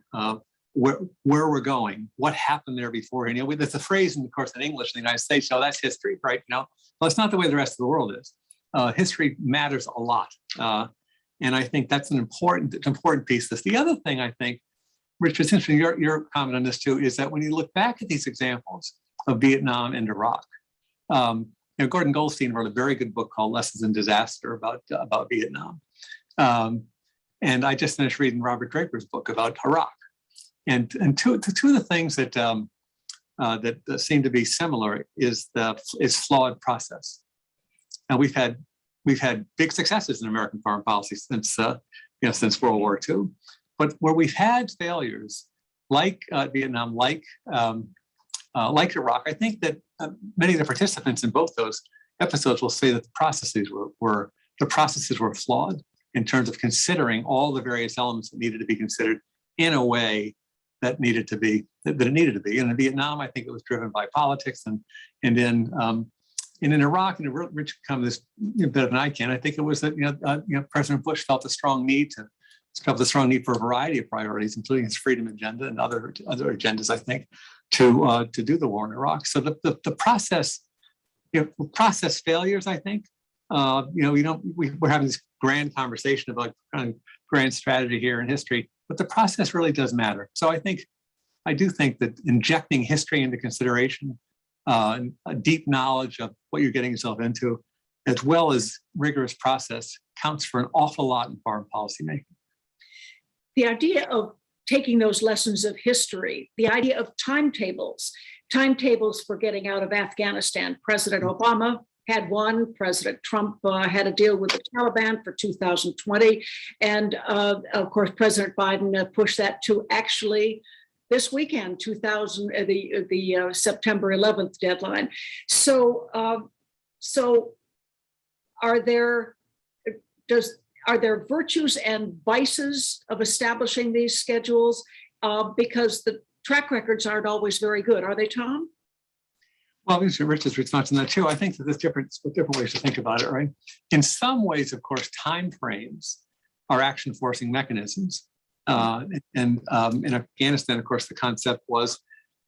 where we're going, what happened there before. And, you know, there's a phrase, of course, in English in the United States, oh, that's history, right? You know, well, it's not the way the rest of the world is. History matters a lot. And I think that's an important piece of this. The other thing I think, Richard, since your comment on this too, is that when you look back at these examples of Vietnam and Iraq, you know, Gordon Goldstein wrote a very good book called Lessons in Disaster about Vietnam. And I just finished reading Robert Draper's book about Iraq. And two of the things that seem to be similar is flawed process. Now we've had big successes in American foreign policy since since World War II. But where we've had failures, like Vietnam, like Iraq, I think that many of the participants in both those episodes will say that the processes were flawed in terms of considering all the various elements that needed to be considered in a way that needed to be. And in Vietnam, I think it was driven by politics, and in Iraq, and Rich can come this better than I can. I think it was that President Bush felt a strong need for a variety of priorities, including his freedom agenda and other agendas, I think, to do the war in Iraq. So the process, process failures, I think, we're having this grand conversation about kind of grand strategy here in history, but the process really does matter. So I do think that injecting history into consideration, a deep knowledge of what you're getting yourself into, as well as rigorous process, counts for an awful lot in foreign policy making. The idea of taking those lessons of history, the idea of timetables for getting out of Afghanistan. President Obama had one, President Trump had a deal with the Taliban for 2020. And of course, President Biden pushed that to actually this weekend, the September 11th deadline. So are there virtues and vices of establishing these schedules? Because the track records aren't always very good, are they, Tom? Well, Richard's response on that too. I think that there's different ways to think about it, right? In some ways, of course, time frames are action forcing mechanisms. And in Afghanistan, of course, the concept was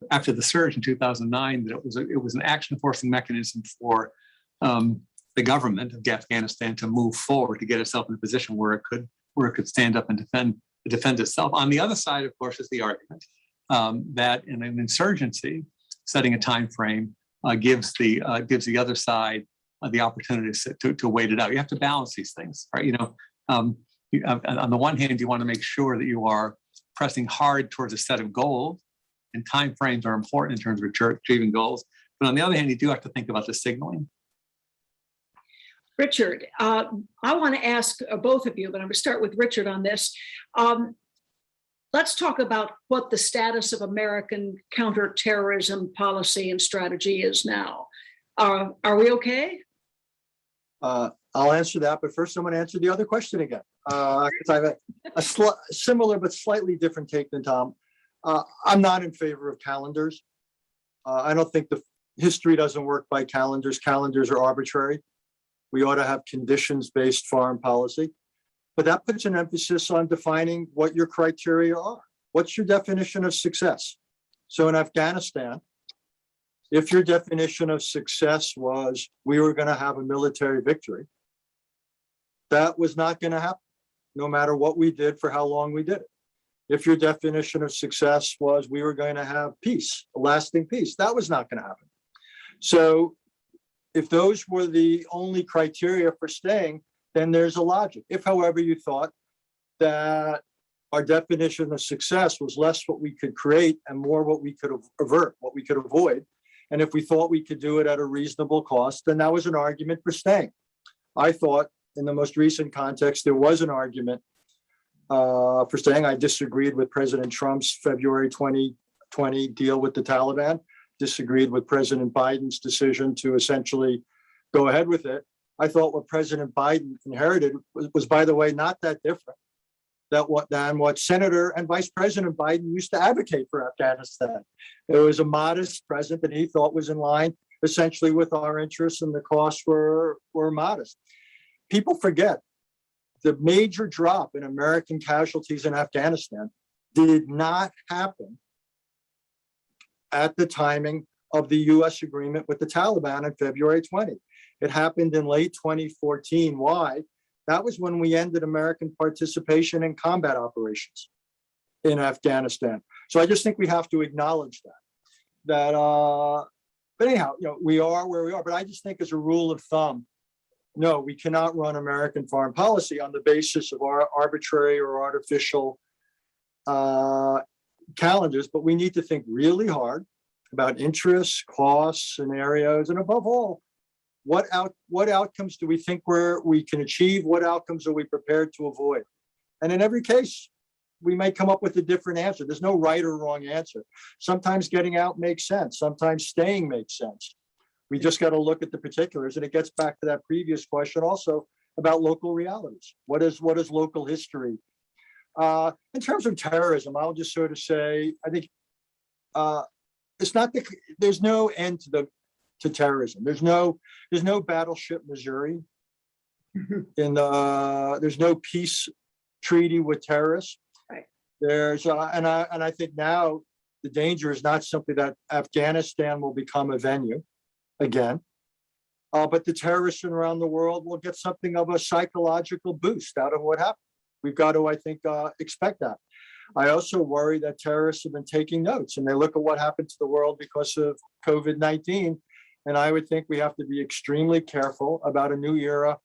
after the surge in 2009 that it was an action forcing mechanism for the government of Afghanistan to move forward, to get itself in a position where it could stand up and defend itself. On the other side, of course, is the argument that in an insurgency, setting a time frame gives the other side the opportunity to wait it out. You have to balance these things, right? On the one hand, you want to make sure that you are pressing hard towards a set of goals, and time frames are important in terms of achieving goals. But on the other hand, you do have to think about the signaling. Richard, I want to ask both of you, but I'm going to start with Richard on this. Let's talk about what the status of American counterterrorism policy and strategy is now. Are we okay? I'll answer that, but first I'm going to answer the other question again. Because I have a similar but slightly different take than Tom. I'm not in favor of calendars. I don't think the history doesn't work by calendars. Calendars are arbitrary. We ought to have conditions-based foreign policy. But that puts an emphasis on defining what your criteria are. What's your definition of success? So in Afghanistan, if your definition of success was we were going to have a military victory, that was not going to happen, no matter what we did for how long we did it. If your definition of success was we were going to have peace, a lasting peace, that was not going to happen. So if those were the only criteria for staying, then there's a logic. If, however, you thought that our definition of success was less what we could create and more what we could avert, what we could avoid, and if we thought we could do it at a reasonable cost, then that was an argument for staying. I thought in the most recent context, there was an argument for staying. I disagreed with President Trump's February 2020 deal with the Taliban, disagreed with President Biden's decision to essentially go ahead with it. I thought what President Biden inherited was, by the way, not that different than what Senator and Vice President Biden used to advocate for Afghanistan. It was a modest president that he thought was in line essentially with our interests, and the costs were modest. People forget the major drop in American casualties in Afghanistan did not happen at the timing of the US agreement with the Taliban in February 20. It happened in late 2014. Why? That was when we ended American participation in combat operations in Afghanistan. So I just think we have to acknowledge that. But anyhow, we are where we are. But I just think as a rule of thumb, no, we cannot run American foreign policy on the basis of our arbitrary or artificial calendars. But we need to think really hard about interests, costs, scenarios, and above all, what outcomes do we think we can achieve? What outcomes are we prepared to avoid? And in every case, we may come up with a different answer. There's no right or wrong answer. Sometimes getting out makes sense. Sometimes staying makes sense. We just got to look at the particulars. And it gets back to that previous question also about local realities. What is local history? In terms of terrorism, I'll just sort of say, I think it's not there's no end to terrorism. There's no battleship Missouri. There's no peace treaty with terrorists. Right. There's and I think now the danger is not simply that Afghanistan will become a venue again, but the terrorists around the world will get something of a psychological boost out of what happened. We've got to, I think, expect that. I also worry that terrorists have been taking notes and they look at what happened to the world because of COVID-19. And I would think we have to be extremely careful about a new era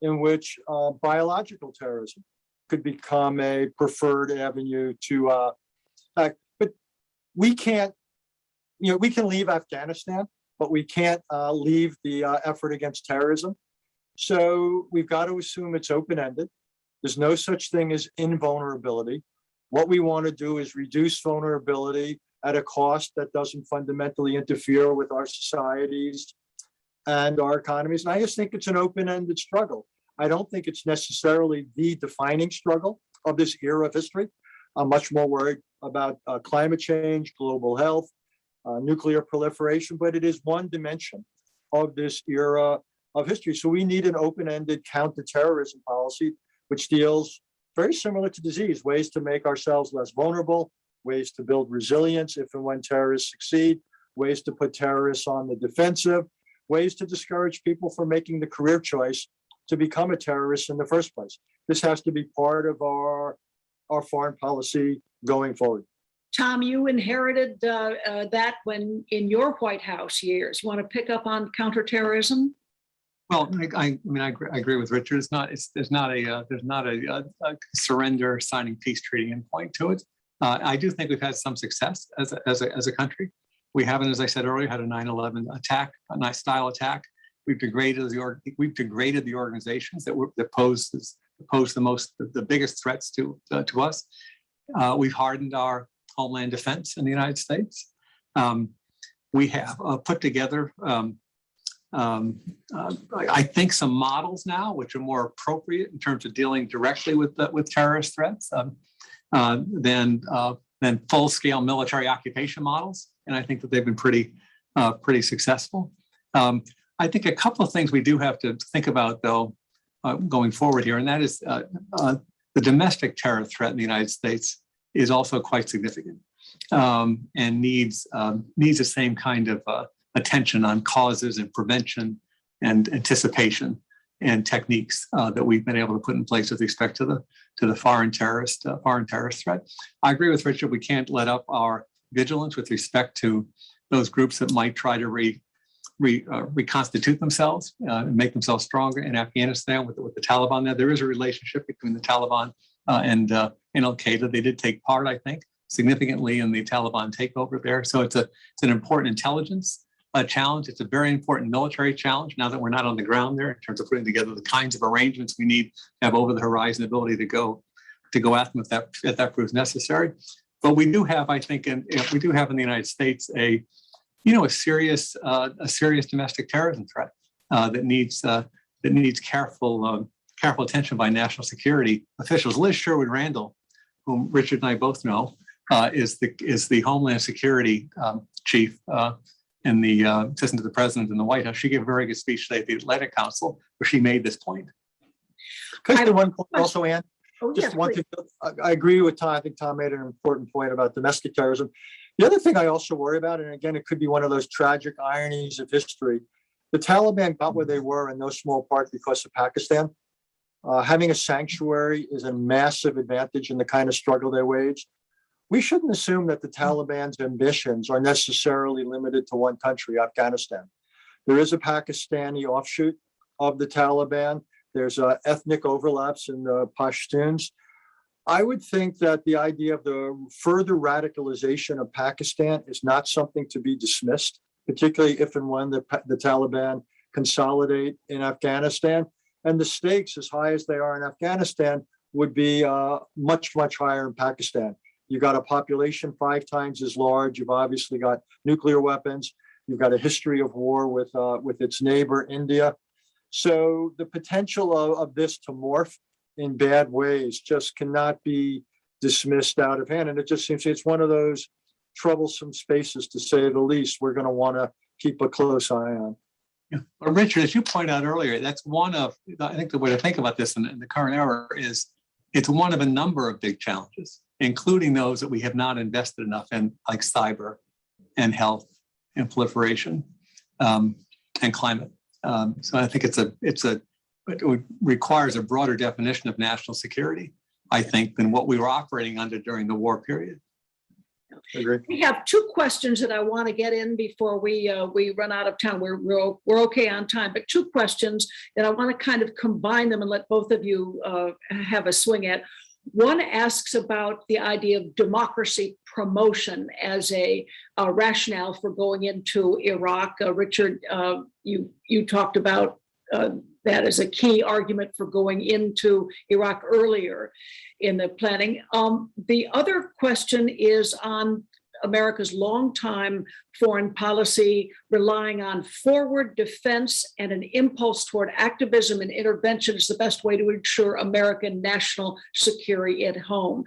in which biological terrorism could become a preferred avenue to, but we can't, we can leave Afghanistan, but we can't leave the effort against terrorism. So we've got to assume it's open-ended. There's no such thing as invulnerability. What we want to do is reduce vulnerability at a cost that doesn't fundamentally interfere with our societies and our economies. And I just think it's an open-ended struggle. I don't think it's necessarily the defining struggle of this era of history. I'm much more worried about climate change, global health, nuclear proliferation, but it is one dimension of this era of history. So we need an open-ended counterterrorism policy, which deals very similar to disease, ways to make ourselves less vulnerable, ways to build resilience if and when terrorists succeed, ways to put terrorists on the defensive, ways to discourage people from making the career choice to become a terrorist in the first place. This has to be part of our foreign policy going forward. Tom, you inherited that when in your White House years. You want to pick up on counterterrorism? Well, I mean, I agree with Richard. There's not a surrender signing peace treaty endpoint to it. I do think we've had some success as a country. We haven't, as I said earlier, had a 9/11 attack, a nice style attack. We've degraded the organizations that pose the biggest threats to us. We've hardened our homeland defense in the United States. We have put together, I think, some models now which are more appropriate in terms of dealing directly with terrorist threats than full-scale military occupation models, and I think that they've been pretty successful. I think a couple of things we do have to think about, though, going forward here, and that is the domestic terror threat in the United States is also quite significant and needs the same kind of attention on causes and prevention and anticipation and techniques that we've been able to put in place with respect to the foreign terrorist threat. I agree with Richard. We can't let up our vigilance with respect to those groups that might try to reconstitute themselves and make themselves stronger in Afghanistan with the Taliban. There is a relationship between the Taliban and Al-Qaeda. They did take part, I think, significantly in the Taliban takeover there. So it's an important intelligence challenge. It's a very important military challenge now that we're not on the ground there in terms of putting together the kinds of arrangements we need to have over the horizon ability to go at them if that proves necessary. But we do have, I think, we do have in the United States a serious domestic terrorism threat that needs careful attention by national security officials. Liz Sherwood Randall, whom Richard and I both know, is the Homeland Security chief and the assistant to the president in the White House. She gave a very good speech today at the Atlantic Council where she made this point. Could I say one point also, Ann? Oh, Just yes, one please. thing. I agree with Tom. I think Tom made an important point about domestic terrorism. The other thing I also worry about, and again, it could be one of those tragic ironies of history, the Taliban got where they were in no small part because of Pakistan. Having a sanctuary is a massive advantage in the kind of struggle they waged. We shouldn't assume that the Taliban's ambitions are necessarily limited to one country, Afghanistan. There is a Pakistani offshoot of the Taliban. There's ethnic overlaps in the Pashtuns. I would think that the idea of the further radicalization of Pakistan is not something to be dismissed, particularly if and when the Taliban consolidate in Afghanistan. And the stakes, as high as they are in Afghanistan, would be much, much higher in Pakistan. You got a population 5 times as large. You've obviously got nuclear weapons. You've got a history of war with its neighbor, India. So the potential of this to morph in bad ways just cannot be dismissed out of hand. And it just seems it's one of those troublesome spaces, to say the least, we're going to want to keep a close eye on. Yeah. Well, Richard, as you pointed out earlier, that's one of, I think the way to think about this in the current era is it's one of a number of big challenges, including those that we have not invested enough in, like cyber and health and proliferation and climate. So I think it requires a broader definition of national security, I think, than what we were operating under during the war period. We have 2 questions that I want to get in before we run out of time. We're okay on time, but 2 questions that I want to kind of combine them and let both of you have a swing at. One asks about the idea of democracy promotion as a rationale for going into Iraq. Richard, you talked about that as a key argument for going into Iraq earlier in the planning. The other question is on America's longtime foreign policy, relying on forward defense and an impulse toward activism and intervention is the best way to ensure American national security at home.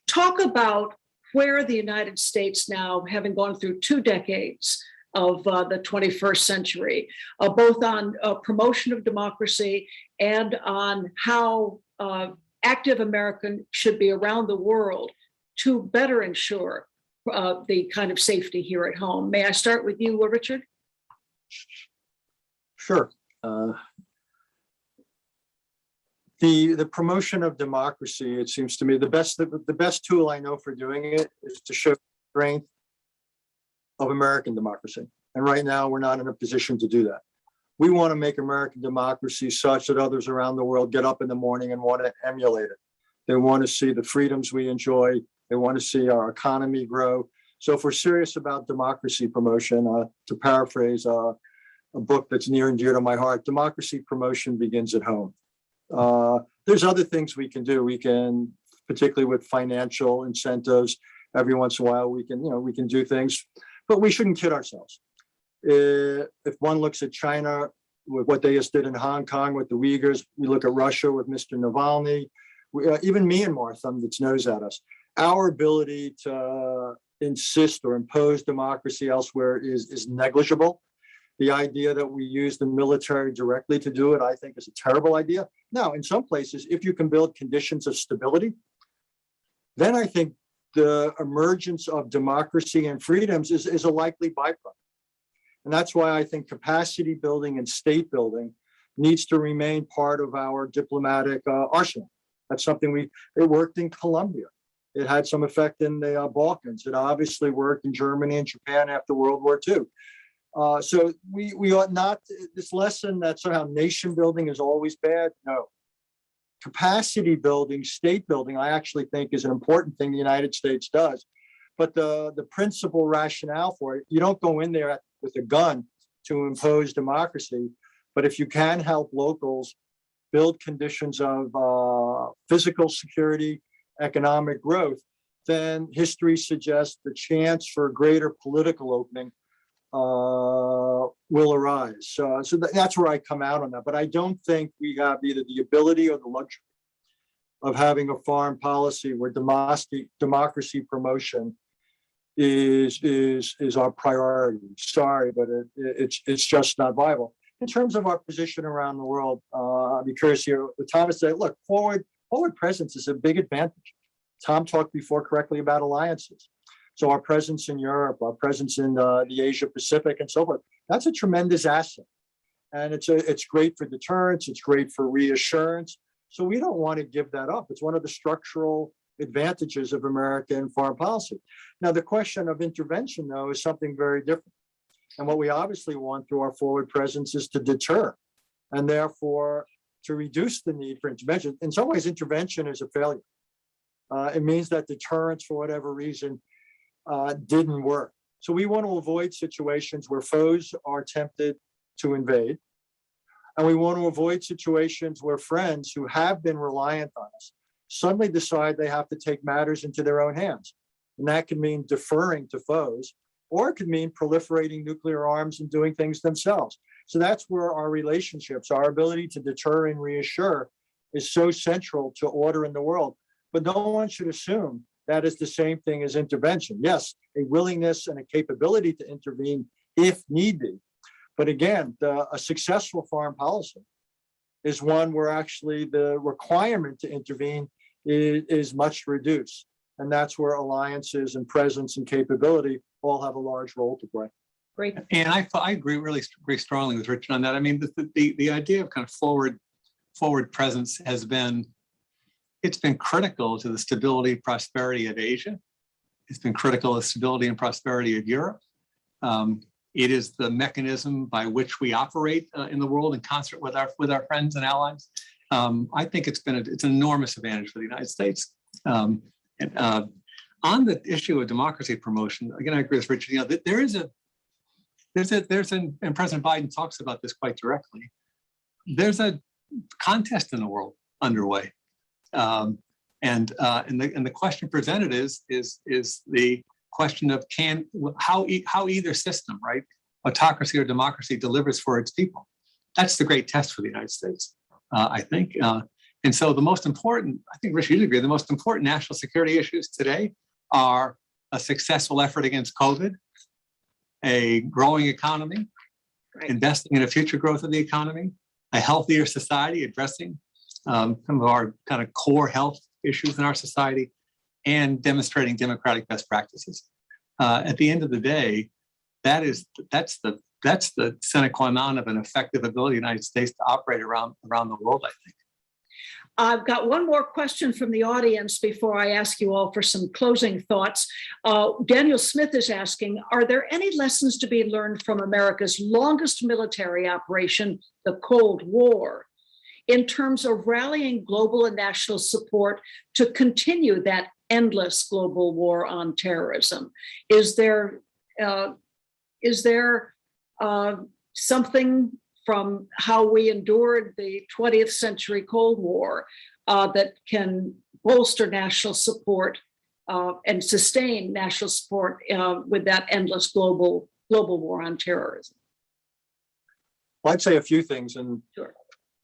Talk about where the United States now, having gone through 2 decades of the 21st century, both on promotion of democracy and on how active American should be around the world to better ensure the kind of safety here at home. May I start with you, Richard? Sure. The promotion of democracy, it seems to me, the best tool I know for doing it is to show strength of American democracy. And right now, we're not in a position to do that. We want to make American democracy such that others around the world get up in the morning and want to emulate it. They want to see the freedoms we enjoy. They want to see our economy grow. So if we're serious about democracy promotion, to paraphrase a book that's near and dear to my heart, democracy promotion begins at home. There's other things we can do. We can, particularly with financial incentives, every once in a while we can do things, but we shouldn't kid ourselves. If one looks at China with what they just did in Hong Kong with the Uyghurs, we look at Russia with Mr. Navalny, even Myanmar thumbed its nose at us. Our ability to insist or impose democracy elsewhere is negligible. The idea that we use the military directly to do it, I think, is a terrible idea. Now, in some places, if you can build conditions of stability, then I think the emergence of democracy and freedoms is a likely byproduct. And that's why I think capacity building and state building needs to remain part of our diplomatic arsenal. That's something it worked in Colombia. It had some effect in the Balkans. It obviously worked in Germany and Japan after World War II. So we ought not, this lesson that somehow nation building is always bad, no. Capacity building, state building, I actually think is an important thing the United States does. But the principal rationale for it, you don't go in there with a gun to impose democracy, but if you can help locals build conditions of physical security, economic growth, then history suggests the chance for greater political opening will arise. So that's where I come out on that. But I don't think we have either the ability or the luxury of having a foreign policy where democracy promotion is our priority. Sorry, but it's just not viable. In terms of our position around the world, I'd be curious here. Thomas said, look, forward presence is a big advantage. Tom talked before correctly about alliances. So our presence in Europe, our presence in the Asia Pacific and so forth, that's a tremendous asset. And it's great for deterrence, it's great for reassurance. So we don't want to give that up. It's one of the structural advantages of American foreign policy. Now, the question of intervention, though, is something very different. And what we obviously want through our forward presence is to deter and therefore to reduce the need for intervention. In some ways, intervention is a failure. It means that deterrence, for whatever reason, didn't work. So we want to avoid situations where foes are tempted to invade. And we want to avoid situations where friends who have been reliant on us, suddenly decide they have to take matters into their own hands. And that can mean deferring to foes, or it could mean proliferating nuclear arms and doing things themselves. So that's where our relationships, our ability to deter and reassure is so central to order in the world. But no one should assume that is the same thing as intervention. Yes, a willingness and a capability to intervene if need be. But again, a successful foreign policy is one where actually the requirement to intervene is much reduced. And that's where alliances and presence and capability all have a large role to play. Great. And I agree really very strongly with Richard on that. I mean, the idea of kind of forward presence has been, it's been critical to the stability, prosperity of Asia. It's been critical to the stability and prosperity of Europe. It is the mechanism by which we operate in the world in concert with our friends and allies. I think it's an enormous advantage for the United States. On the issue of democracy promotion, again, I agree with Richard. You know, and President Biden talks about this quite directly. There's a contest in the world underway, and the question presented is the question of how either system, right, autocracy or democracy, delivers for its people. That's the great test for the United States, I think. And so the most important, I think Rich, you'd agree, the most important national security issues today are a successful effort against COVID, a growing economy, Right. investing in a future growth of the economy, a healthier society, addressing some of our kind of core health issues in our society, and demonstrating democratic best practices. At the end of the day, that's the sine qua non of an effective ability of the United States to operate around the world, I think. I've got one more question from the audience before I ask you all for some closing thoughts. Daniel Smith is asking, are there any lessons to be learned from America's longest military operation, the Cold War, in terms of rallying global and national support to continue that endless global war on terrorism? Is there something from how we endured the 20th century Cold War that can bolster national support and sustain national support with that endless global war on terrorism? Well, I'd say a few things, and Sure.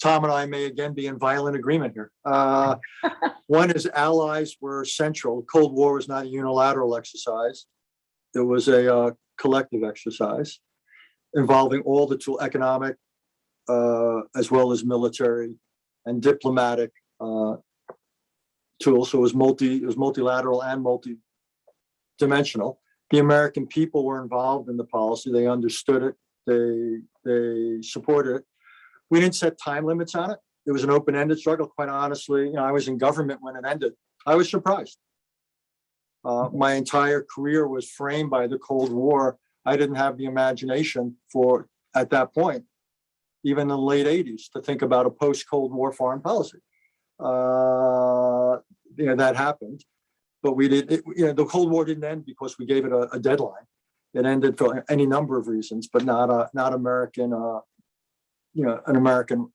Tom and I may again be in violent agreement here. One is allies were central. Cold War was not a unilateral exercise. It was a collective exercise involving all the economic, as well as military and diplomatic tools. So it was multilateral and multi-dimensional. The American people were involved in the policy. They understood it. They supported it. We didn't set time limits on it. It was an open-ended struggle. Quite honestly, I was in government when it ended. I was surprised. My entire career was framed by the Cold War. I didn't have the imagination at that point, even in the late 80s, to think about a post-Cold War foreign policy. That happened, but we did. The Cold War didn't end because we gave it a deadline. It ended for any number of reasons, but not American. An American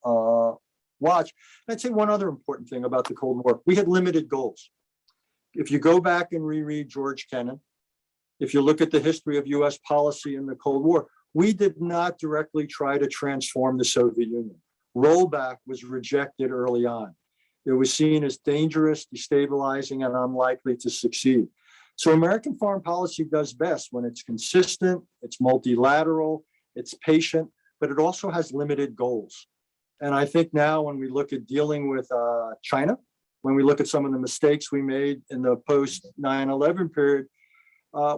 watch. And I'd say one other important thing about the Cold War: we had limited goals. If you go back and reread George Kennan, if you look at the history of U.S. policy in the Cold War, we did not directly try to transform the Soviet Union. Rollback was rejected early on. It was seen as dangerous, destabilizing, and unlikely to succeed. So American foreign policy does best when it's consistent, it's multilateral, it's patient, but it also has limited goals. And I think now when we look at dealing with China, when we look at some of the mistakes we made in the post 9/11 period,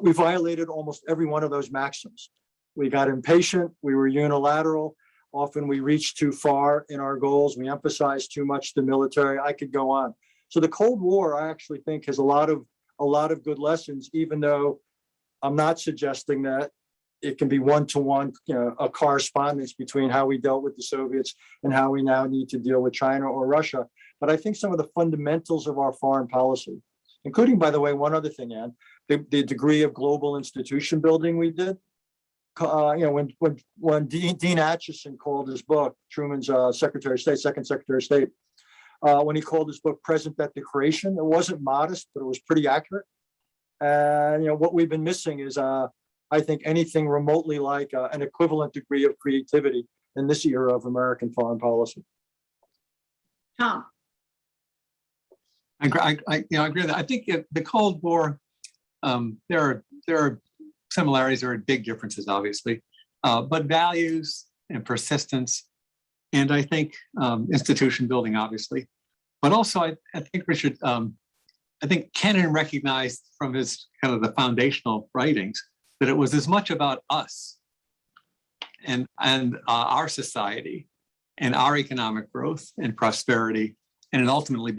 we violated almost every one of those maxims. We got impatient, we were unilateral. Often we reached too far in our goals. We emphasized too much the military. I could go on. So the Cold War, I actually think, has a lot of good lessons, even though I'm not suggesting that it can be one-to-one, a correspondence between how we dealt with the Soviets and how we now need to deal with China or Russia. But I think some of the fundamentals of our foreign policy, including, by the way, one other thing, Ann, the degree of global institution building we did. When Dean Acheson called his book, Truman's Secretary of State, Second Secretary of State, when he called his book Present Debt to Creation. It wasn't modest, but it was pretty accurate. And what we've been missing is, I think, anything remotely like an equivalent degree of creativity in this era of American foreign policy. Tom. I agree with that. I think the Cold War, there are similarities, there are big differences, obviously, but values and persistence, and I think institution building, obviously, but also I think Richard, I think Kennan recognized from his kind of the foundational writings that it was as much about us and our society and our economic growth and prosperity, and it ultimately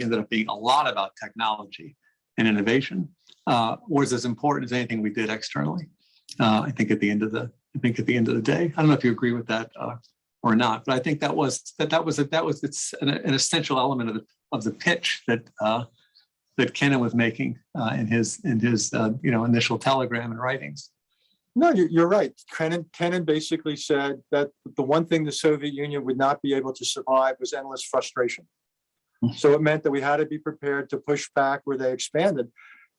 ended up being a lot about technology and innovation, was as important as anything we did externally. I think at the end of the day, I don't know if you agree with that or not, but I think that was an essential element of the pitch that Kennan was making in his initial telegram and writings. No, you're right. Kennan basically said that the one thing the Soviet Union would not be able to survive was endless frustration. So it meant that we had to be prepared to push back where they expanded.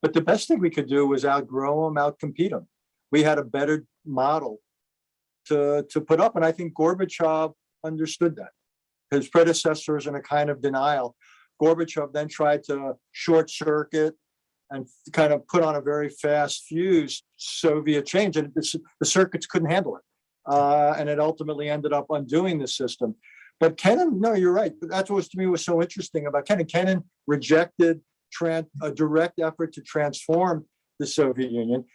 But the best thing we could do was outgrow them, outcompete them. We had a better model to put up. And I think Gorbachev understood that. His predecessors in a kind of denial. Gorbachev then tried to short circuit and kind of put on a very fast fuse Soviet change. And the circuits couldn't handle it. And it ultimately ended up undoing the system. But Kennan, no, you're right. That's what to me was so interesting about Kennan. Kennan rejected a direct effort to transform the Soviet Union.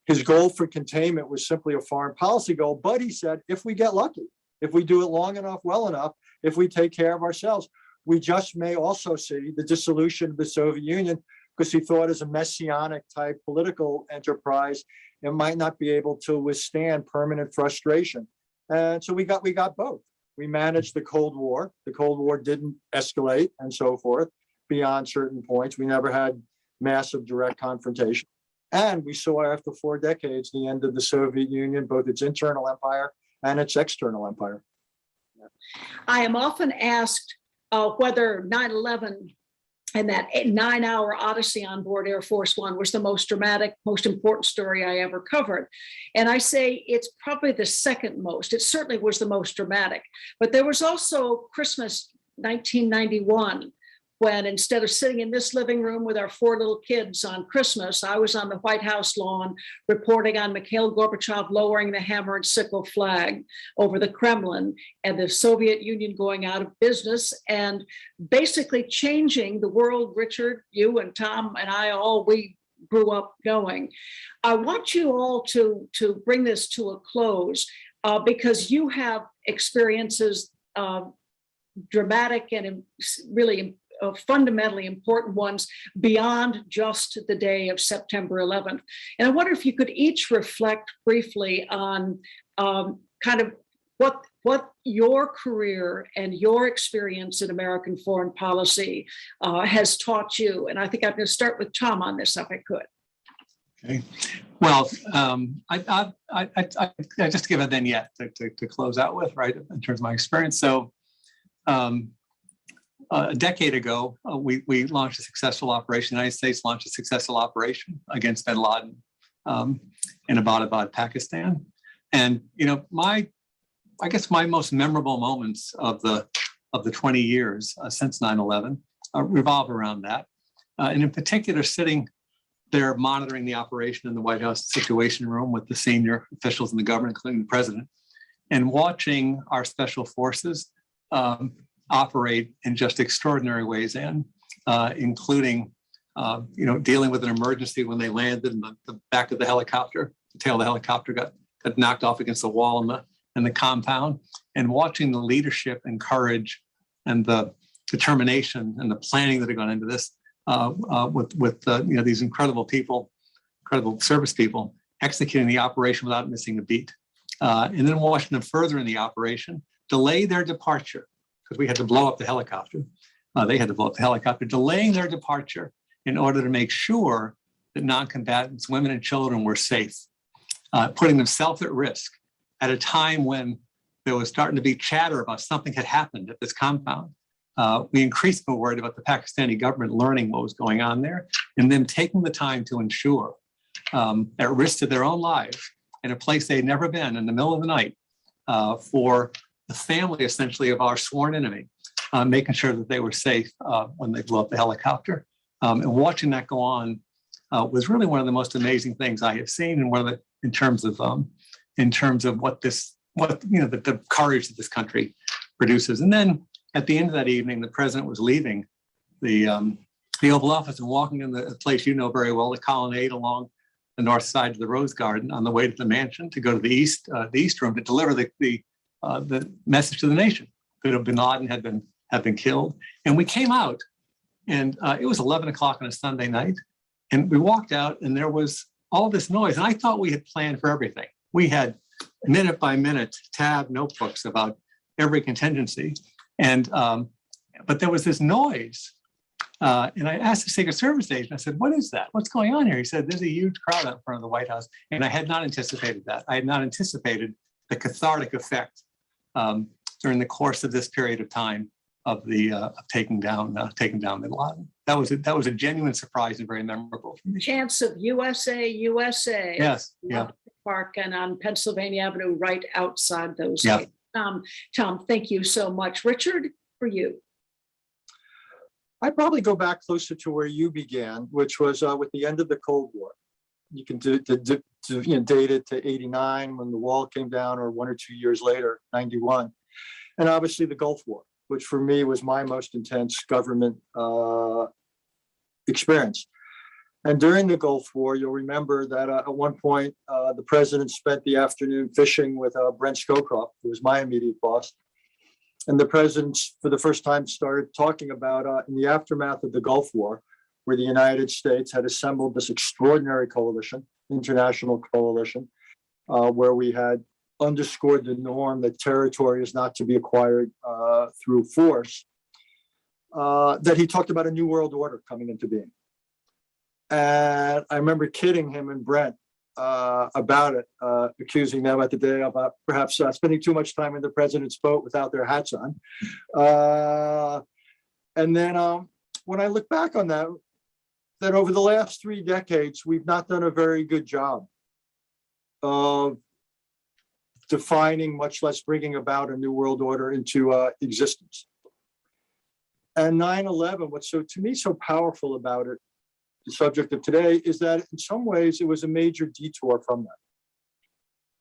His goal for containment was simply a foreign policy goal. But he said, if we get lucky, if we do it long enough, well enough, if we take care of ourselves, we just may also see the dissolution of the Soviet Union, because he thought as a messianic type political enterprise, it might not be able to withstand permanent frustration. And so we got both. We managed the Cold War. The Cold War didn't escalate and so forth beyond certain points. We never had massive direct confrontation. And we saw after 4 decades the end of the Soviet Union, both its internal empire and its external empire. I am often asked whether 9/11 and that 9-hour odyssey on board Air Force One was the most dramatic, most important story I ever covered. And I say it's probably the second most. It certainly was the most dramatic. But there was also Christmas 1991, when instead of sitting in this living room with our 4 little kids on Christmas, I was on the White House lawn reporting on Mikhail Gorbachev lowering the hammer and sickle flag over the Kremlin and the Soviet Union going out of business and basically changing the world. Richard, you and Tom and I we grew up going. I want you all to bring this to a close because you have experiences, dramatic and really fundamentally important ones beyond just the day of September 11th. And I wonder if you could each reflect briefly on kind of what your career and your experience in American foreign policy has taught you. And I think I'm going to start with Tom on this, if I could. Okay. Well, I just give a vignette to close out with, right, in terms of my experience. So, a decade ago, we launched a successful operation. The United States launched a successful operation against bin Laden in Abbottabad, Pakistan. And I guess my most memorable moments of the 20 years since 9/11 revolve around that. And in particular, sitting there monitoring the operation in the White House Situation Room with the senior officials in the government, including the president, and watching our special forces operate in just extraordinary ways, and including, dealing with an emergency when they landed in the back of the helicopter. The tail of the helicopter got knocked off against the wall in the compound, and watching the leadership and courage and the determination and the planning that had gone into this with these incredible people, incredible service people executing the operation without missing a beat, and then watching them further in the operation, delay their departure. Because we had to blow up the helicopter. They had to blow up the helicopter, delaying their departure in order to make sure that non-combatants, women and children were safe, putting themselves at risk at a time when there was starting to be chatter about something had happened at this compound. we increasingly were worried about the Pakistani government learning what was going on there and them taking the time to ensure, at risk to their own lives, in a place they'd never been in the middle of the night, for the family essentially of our sworn enemy, making sure that they were safe when they blew up the helicopter. And watching that go on was really one of the most amazing things I have seen, and one of the in terms of the courage that this country produces. And then at the end of that evening, the president was leaving the Oval Office and walking in the place you know very well, the colonnade along the north side of the Rose Garden, on the way to the mansion to go to the east room to deliver the message to the nation that bin Laden had been killed. And we came out, and it was 11 o'clock on a Sunday night, and we walked out, and there was all this noise. And I thought we had planned for everything. We had minute by minute tab notebooks about every contingency, and but there was this noise. And I asked the Secret Service agent, I said, what is that? What's going on here? He said, there's a huge crowd out in front of the White House. And I had not anticipated that. I had not anticipated the cathartic effect during the course of this period of time of taking down bin Laden. That was a genuine surprise and very memorable for me. Chants of USA, USA. Yes, yeah. Park and on Pennsylvania Avenue, right outside those. Yeah. Tom, thank you so much. Richard, for you. I'd probably go back closer to where you began, which was with the end of the Cold War. You can date it to 89 when the wall came down, or 1 or 2 years later, 91. And obviously the Gulf War, which for me was my most intense government experience. And during the Gulf War, you'll remember that at one point, the president spent the afternoon fishing with Brent Scowcroft, who was my immediate boss. And the president, for the first time, started talking about in the aftermath of the Gulf War, where the United States had assembled this extraordinary coalition, international coalition, where we had underscored the norm that territory is not to be acquired through force, that he talked about a new world order coming into being. And I remember kidding him and Brent about it, accusing them at the day about perhaps spending too much time in the president's boat without their hats on. And then when I look back on that over the last 3 decades, we've not done a very good job of defining, much less bringing about, a new world order into existence. And 9/11, what's to me so powerful about it, the subject of today, is that in some ways it was a major detour from that.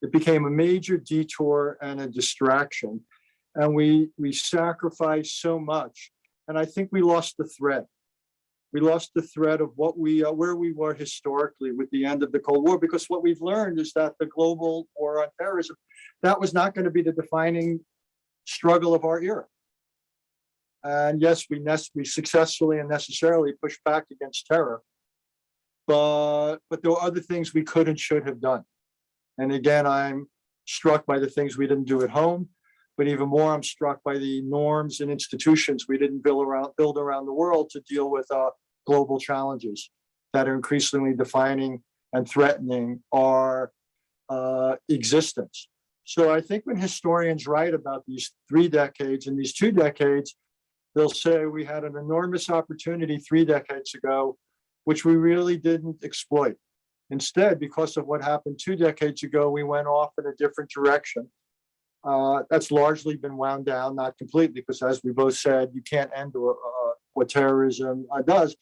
It became a major detour and a distraction, and we sacrificed so much. And I think we lost the thread. We lost the thread of what where we were historically with the end of the Cold War, because what we've learned is that the global war on terrorism, that was not going to be the defining struggle of our era. And yes, we successfully and necessarily pushed back against terror, but there were other things we could and should have done. And again, I'm struck by the things we didn't do at home, but even more, I'm struck by the norms and institutions we didn't build around the world to deal with global challenges that are increasingly defining and threatening our existence. So I think when historians write about these 3 decades and these 2 decades, they'll say we had an enormous opportunity 3 decades ago, which we really didn't exploit. Instead, because of what happened 2 decades ago, we went off in a different direction. That's largely been wound down, not completely, because as we both said, you can't end what terrorism does.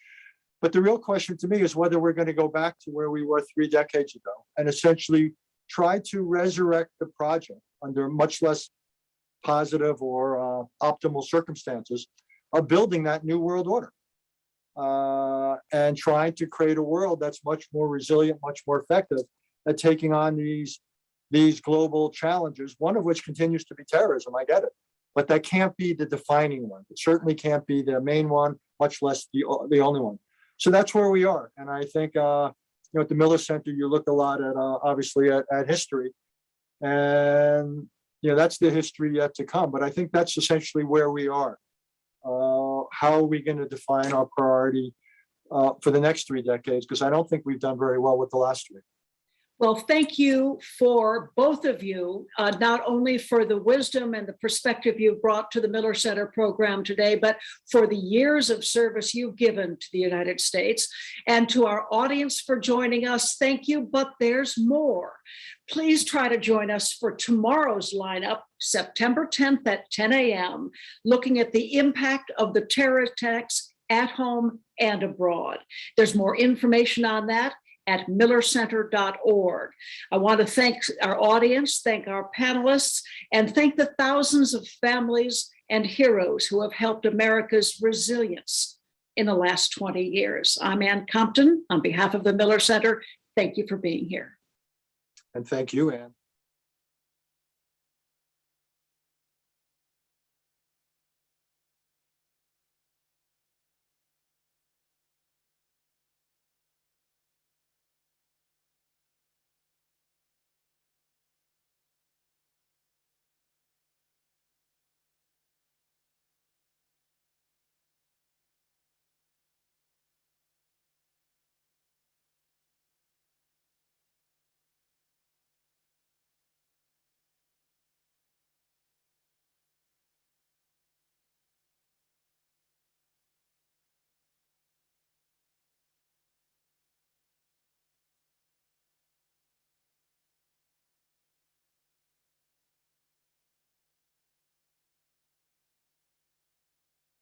But the real question to me is whether we're going to go back to where we were 3 decades ago and essentially try to resurrect the project under much less positive or optimal circumstances of building that new world order and trying to create a world that's much more resilient, much more effective at taking on these global challenges, one of which continues to be terrorism. I get it, but that can't be the defining one. It certainly can't be the main one, much less the only one. So that's where we are. And I think, at the Miller Center, you look a lot at, obviously, at history. And, that's the history yet to come. But I think that's essentially where we are. How are we going to define our priority for the next 3 decades? Because I don't think we've done very well with the last 3. Well, thank you for both of you, not only for the wisdom and the perspective you've brought to the Miller Center program today, but for the years of service you've given to the United States. And to our audience for joining us, thank you, but there's more. Please try to join us for tomorrow's lineup, September 10th at 10 a.m., looking at the impact of the terror attacks at home and abroad. There's more information on that at millercenter.org. I want to thank our audience, thank our panelists, and thank the thousands of families and heroes who have helped America's resilience in the last 20 years. I'm Ann Compton on behalf of the Miller Center. Thank you for being here. And thank you, Ann.